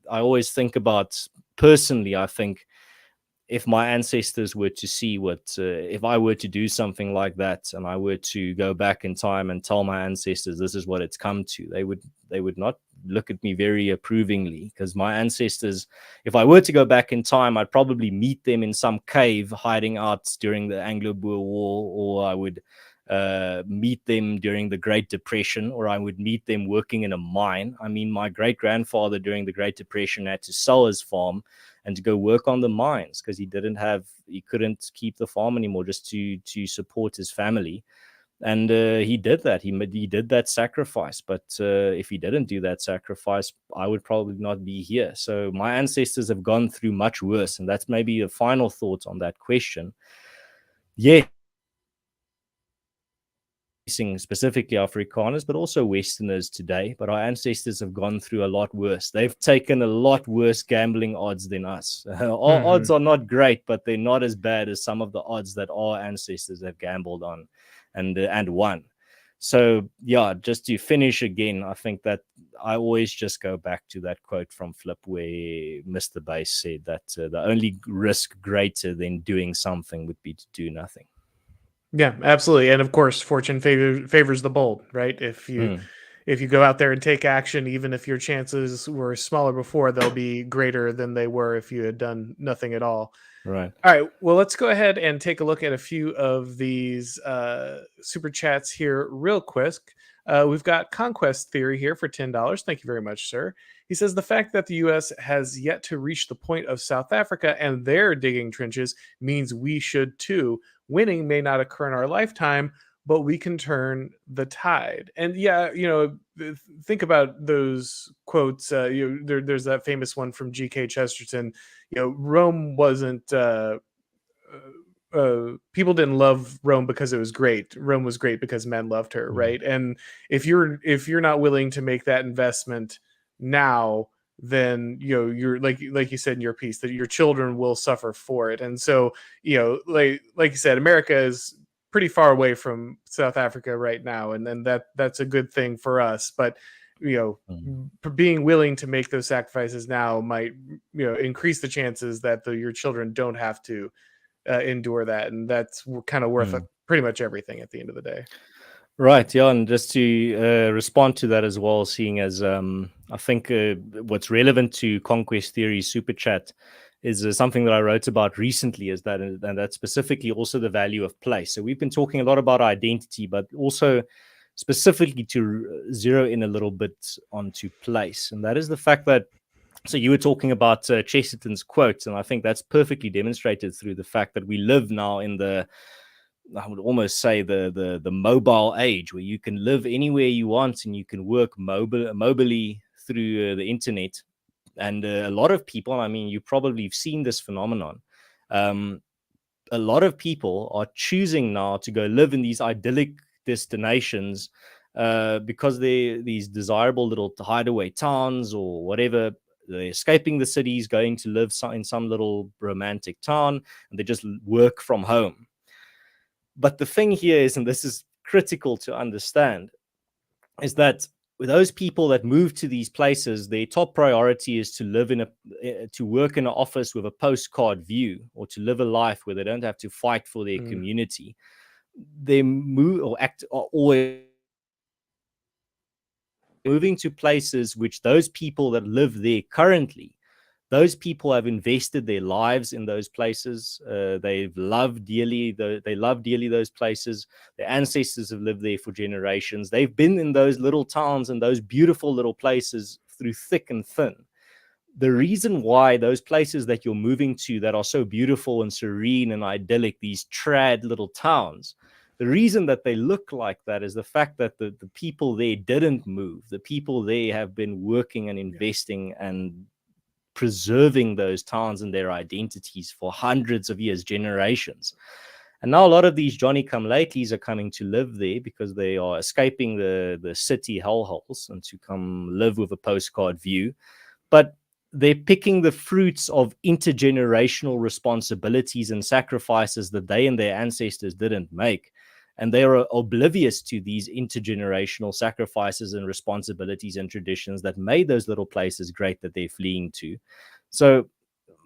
always think about, personally, I think if my ancestors were to see if I were to do something like that, and I were to go back in time and tell my ancestors this is what it's come to, they would not look at me very approvingly, because my ancestors, if I were to go back in time, I'd probably meet them in some cave hiding out during the Anglo-Boer War, or I would meet them during the Great Depression, or I would meet them working in a mine. I mean, my great grandfather during the Great Depression had to sell his farm and to go work on the mines because he couldn't keep the farm anymore, just to support his family. And he did that. He did that sacrifice. But if he didn't do that sacrifice, I would probably not be here. So my ancestors have gone through much worse. And that's maybe a final thought on that question. Yeah, specifically Afrikaners, but also Westerners today. But our ancestors have gone through a lot worse. They've taken a lot worse gambling odds than us. Our odds are not great, but they're not as bad as some of the odds that our ancestors have gambled on and won. So yeah, just to finish again, I think that I always just go back to that quote from Flip where Mr. Bass said that the only risk greater than doing something would be to do nothing. Yeah, absolutely. And of course, fortune favors the bold, right? If you go out there and take action, even if your chances were smaller before, they'll be greater than they were if you had done nothing at all. Right. All right. Well, let's go ahead and take a look at a few of these super chats here, real quick. We've got Conquest Theory here for $10. Thank you very much, sir. He says the fact that the U.S. has yet to reach the point of South Africa and they're digging trenches means we should too. Winning may not occur in our lifetime, but we can turn the tide. And yeah, think about those quotes. There's that famous one from G.K. Chesterton. Rome wasn't. People didn't love Rome because it was great. Rome was great because men loved her, right? And if you're not willing to make that investment now, then you're like you said in your piece that your children will suffer for it. And so like you said, America is pretty far away from South Africa right now, and then that's a good thing for us. But being willing to make those sacrifices now might increase the chances that your children don't have to endure that, and that's kind of worth pretty much everything at the end of the day. Right, yeah, and just to respond to that as well, seeing as I think what's relevant to Conquest Theory Super Chat is something that I wrote about recently, is that, and that's specifically also the value of place. So we've been talking a lot about identity, but also specifically to zero in a little bit onto place, and that is the fact that, so you were talking about Chesterton's quotes, and I think that's perfectly demonstrated through the fact that we live now in I would almost say the mobile age, where you can live anywhere you want and you can work mobily through the internet. And a lot of people, I mean, you probably have seen this phenomenon. A lot of people are choosing now to go live in these idyllic destinations because they're these desirable little hideaway towns or whatever. They're escaping the cities, going to live in some little romantic town, and they just work from home. But the thing here is, and this is critical to understand, is that with those people that move to these places, their top priority is to live to work in an office with a postcard view, or to live a life where they don't have to fight for their community. They move or act are always moving to places which those people that live there currently, those people have invested their lives in those places. They love dearly those places. Their ancestors have lived there for generations. They've been in those little towns and those beautiful little places through thick and thin. The reason why those places that you're moving to that are so beautiful and serene and idyllic, these trad little towns, the reason that they look like that is the fact that the people there didn't move. The people there have been working and investing and preserving those towns and their identities for hundreds of years, generations. And now a lot of these Johnny-come-latelys are coming to live there because they are escaping the city hellholes and to come live with a postcard view. But they're picking the fruits of intergenerational responsibilities and sacrifices that they and their ancestors didn't make. And they are oblivious to these intergenerational sacrifices and responsibilities and traditions that made those little places great that they're fleeing to. So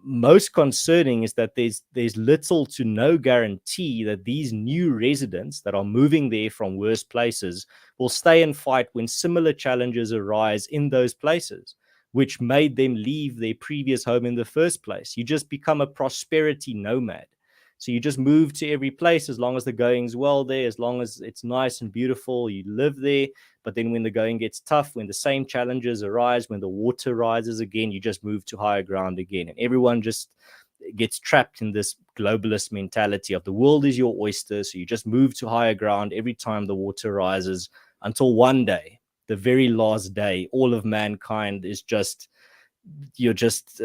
most concerning is that there's little to no guarantee that these new residents that are moving there from worse places will stay and fight when similar challenges arise in those places, which made them leave their previous home in the first place. You just become a prosperity nomad. So you just move to every place as long as the going's well there, as long as it's nice and beautiful, you live there. But then when the going gets tough, when the same challenges arise, when the water rises again, you just move to higher ground again. And everyone just gets trapped in this globalist mentality of the world is your oyster, so you just move to higher ground every time the water rises, until one day, the very last day, all of mankind is just, you're just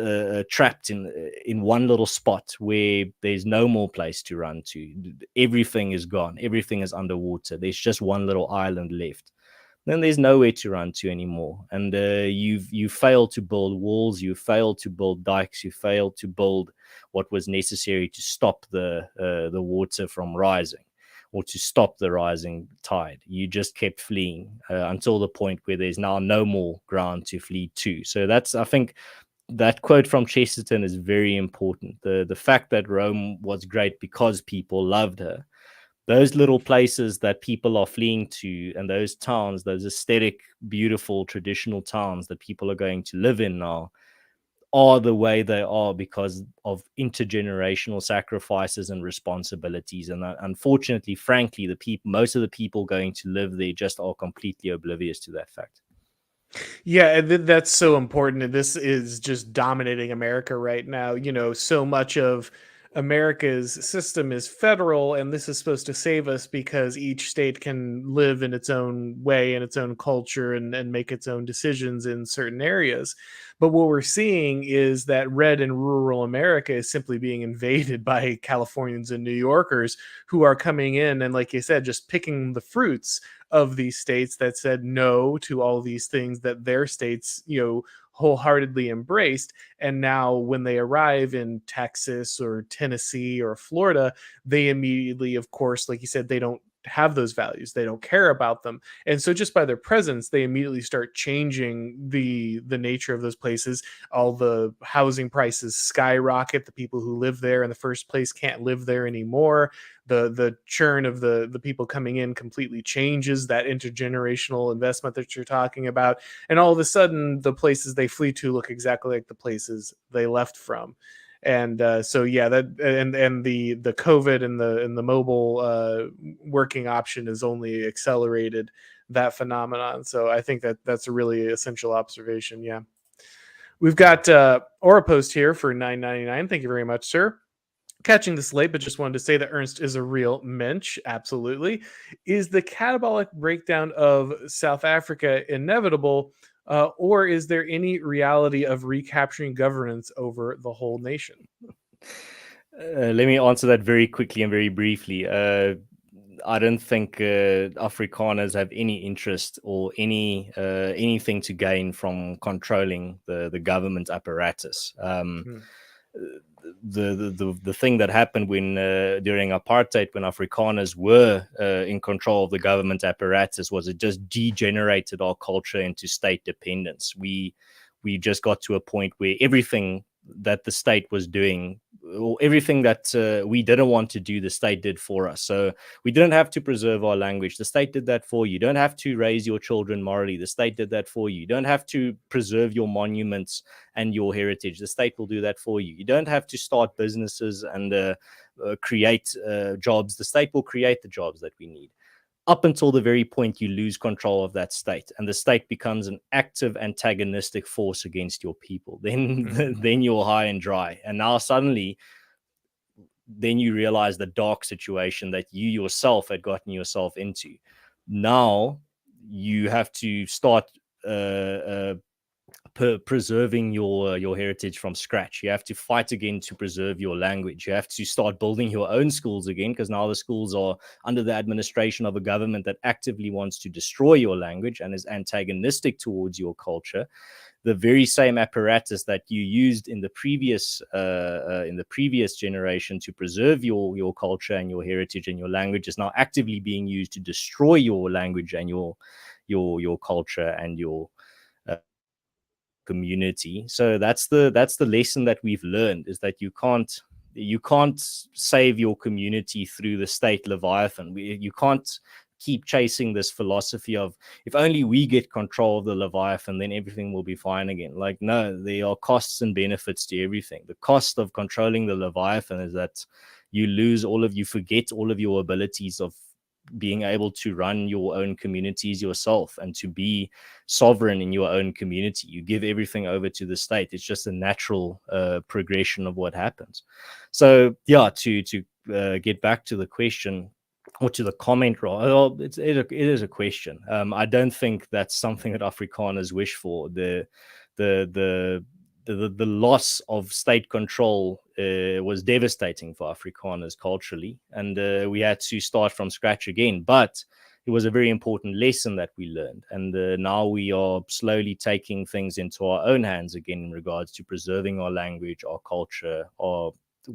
trapped in one little spot where there's no more place to run to. Everything is gone, everything is underwater, there's just one little island left. Then there's nowhere to run to anymore, and you failed to build walls, you failed to build dikes, you failed to build what was necessary to stop the water from rising, or to stop the rising tide. You just kept fleeing until the point where there's now no more ground to flee to. So that's, I think, that quote from Chesterton is very important. The fact that Rome was great because people loved her. Those little places that people are fleeing to, and those towns, those aesthetic, beautiful, traditional towns that people are going to live in now, are the way they are because of intergenerational sacrifices and responsibilities. And unfortunately, frankly, most of the people going to live there just are completely oblivious to that fact. Yeah, and that's so important. And this is just dominating America right now. So much of America's system is federal, and this is supposed to save us because each state can live in its own way and its own culture and make its own decisions in certain areas. But what we're seeing is that red and rural America is simply being invaded by Californians and New Yorkers who are coming in and, like you said, just picking the fruits of these states that said no to all these things that their states, wholeheartedly embraced. And now when they arrive in Texas or Tennessee or Florida, they immediately, of course, like you said, they don't have those values, they don't care about them, and so just by their presence they immediately start changing the nature of those places. All the housing prices skyrocket, the people who live there in the first place can't live there anymore. The churn of the people coming in completely changes that intergenerational investment that you're talking about, and all of a sudden the places they flee to look exactly like the places they left from. And so yeah, that and the COVID and the mobile working option has only accelerated that phenomenon. So I think that's a really essential observation. Yeah, we've got Aura post here for $9.99. Thank you very much, sir. Catching this late, but just wanted to say that Ernst is a real mensch. Absolutely. Is the catabolic breakdown of South Africa inevitable, or is there any reality of recapturing governance over the whole nation? Let me answer that very quickly and very briefly. I don't think Afrikaners have any interest or anything to gain from controlling the government apparatus. The thing that happened when during apartheid, when Afrikaners were in control of the government apparatus, was it just degenerated our culture into state dependence. We just got to a point where everything that the state was doing, or everything that we didn't want to do, the state did for us. So we didn't have to preserve our language. The state did that for you. You don't have to raise your children morally. The state did that for you. You don't have to preserve your monuments and your heritage. The state will do that for you. You don't have to start businesses and create jobs. The state will create the jobs that we need. Up until the very point you lose control of that state and the state becomes an active antagonistic force against your people, then you're high and dry. And now suddenly, then you realize the dark situation that you yourself had gotten yourself into. Now you have to start preserving your heritage from scratch. You have to fight again to preserve your language. You have to start building your own schools again, because now the schools are under the administration of a government that actively wants to destroy your language and is antagonistic towards your culture. The very same apparatus that you used in the previous generation to preserve your culture and your heritage and your language is now actively being used to destroy your language and your culture and your community. So that's the lesson that we've learned, is that you can't save your community through the state leviathan. You can't keep chasing this philosophy of, if only we get control of the leviathan, then everything will be fine again. Like, no, there are costs and benefits to everything. The cost of controlling the leviathan is that you forget all of your abilities of being able to run your own communities yourself and to be sovereign in your own community. You give everything over to the state. It's just a natural progression of what happens. So yeah, to get back to the question, or to the comment, it is a question. I don't think that's something that Afrikaners wish for. The loss of state control was devastating for Afrikaners culturally, and we had to start from scratch again. But it was a very important lesson that we learned, and now we are slowly taking things into our own hands again in regards to preserving our language, our culture, our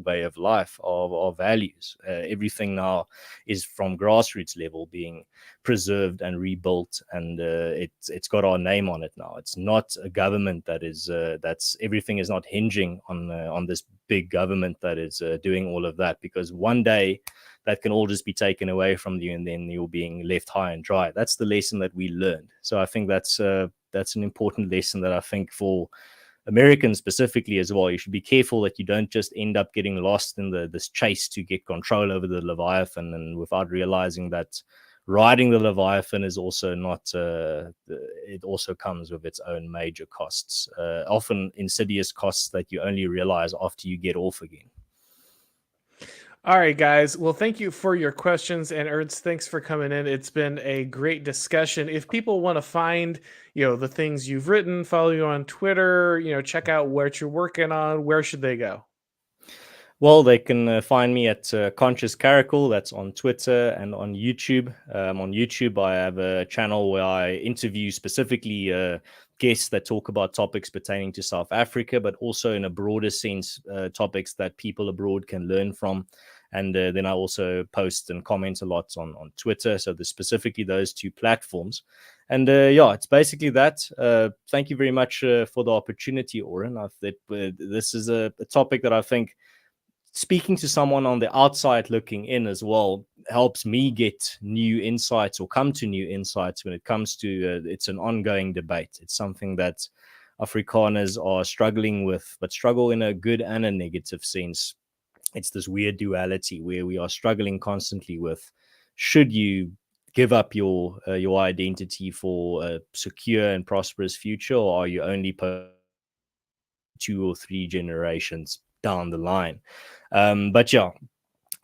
way of life, our values. Everything now is from grassroots level being preserved and rebuilt, and it's got our name on it now. It's not a government that is that's everything is not hinging on this big government that is doing all of that, because one day that can all just be taken away from you, and then you're being left high and dry. That's the lesson that we learned. So I think that's an important lesson that I think for Americans specifically as well, you should be careful that you don't just end up getting lost in this chase to get control over the Leviathan, and without realizing that riding the Leviathan is also not, it also comes with its own major costs, often insidious costs that you only realize after you get off again. All right, guys. Well, thank you for your questions, and Ernst, thanks for coming in. It's been a great discussion. If people want to find, the things you've written, follow you on Twitter, check out what you're working on, where should they go? Well, they can find me at Conscious Caracal. That's on Twitter and on YouTube. On YouTube, I have a channel where I interview specifically guests that talk about topics pertaining to South Africa, but also in a broader sense, topics that people abroad can learn from. And then I also post and comment a lot on Twitter. So there's specifically those two platforms. And yeah, it's basically that. Thank you very much for the opportunity, Auron. This is a topic that I think, speaking to someone on the outside looking in as well, helps me get new insights or come to new insights when it comes to it's an ongoing debate. It's something that Afrikaners are struggling with, but struggle in a good and a negative sense. It's this weird duality where we are struggling constantly with, should you give up your identity for a secure and prosperous future, or are you only 2 or 3 generations down the line? But yeah,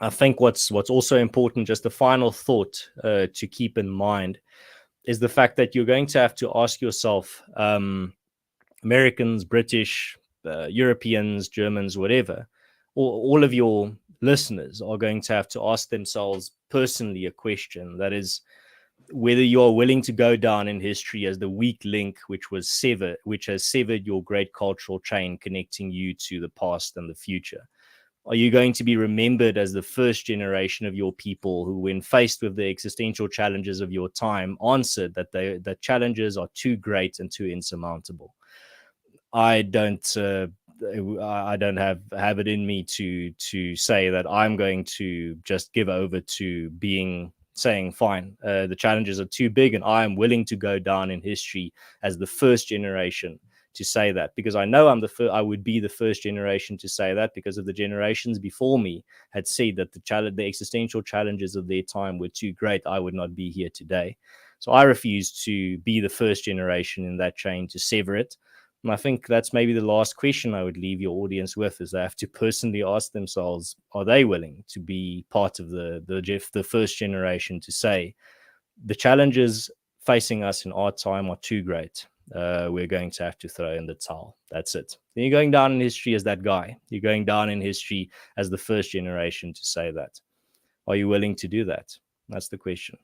I think what's also important, just a final thought to keep in mind, is the fact that you're going to have to ask yourself, Americans, British, Europeans, Germans, whatever, all of your listeners are going to have to ask themselves personally a question, that is, whether you are willing to go down in history as the weak link which has severed your great cultural chain connecting you to the past and the future. Are you going to be remembered as the first generation of your people who, when faced with the existential challenges of your time, answered that the challenges are too great and too insurmountable? I don't have it in me to say that I'm going to just give over to saying, fine, the challenges are too big and I am willing to go down in history as the first generation to say that, because I know I would be the first generation to say that, because of the generations before me had said that the existential challenges of their time were too great. I would not be here today. So I refuse to be the first generation in that chain to sever it. And I think that's maybe the last question I would leave your audience with, is they have to personally ask themselves, are they willing to be part of the first generation to say, the challenges facing us in our time are too great. We're going to have to throw in the towel. That's it. Then you're going down in history as that guy. You're going down in history as the first generation to say that. Are you willing to do that? That's the question.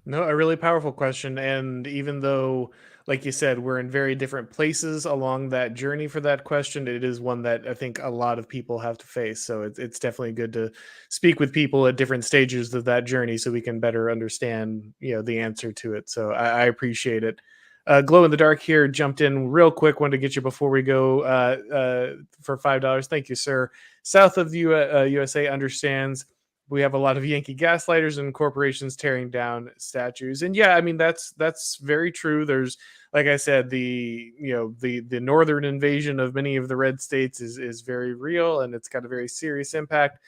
No, a really powerful question. And even though, like you said, we're in very different places along that journey for that question, it is one that I think a lot of people have to face. So it's definitely good to speak with people at different stages of that journey so we can better understand, the answer to it. So I appreciate it. Glow in the Dark here jumped in real quick. Wanted to get you before we go for $5. Thank you, sir. South of the USA understands we have a lot of Yankee gaslighters and corporations tearing down statues. And yeah, I mean, that's very true. There's, like I said, the northern invasion of many of the red states is very real, and it's got a very serious impact.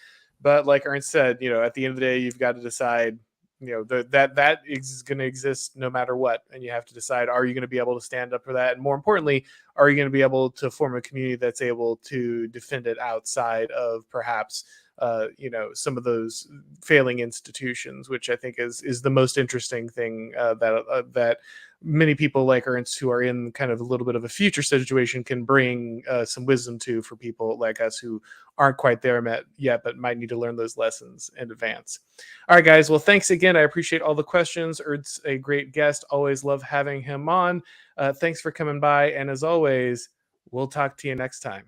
But like Ernst said, at the end of the day, you've got to decide, that is going to exist no matter what, and you have to decide, are you going to be able to stand up for that, and more importantly, are you going to be able to form a community that's able to defend it outside of perhaps some of those failing institutions, which I think is the most interesting thing that many people like Ernst, who are in kind of a little bit of a future situation, can bring some wisdom to, for people like us who aren't quite there yet, but might need to learn those lessons in advance. All right, guys. Well, thanks again. I appreciate all the questions. Ernst's a great guest. Always love having him on. Thanks for coming by. And as always, we'll talk to you next time.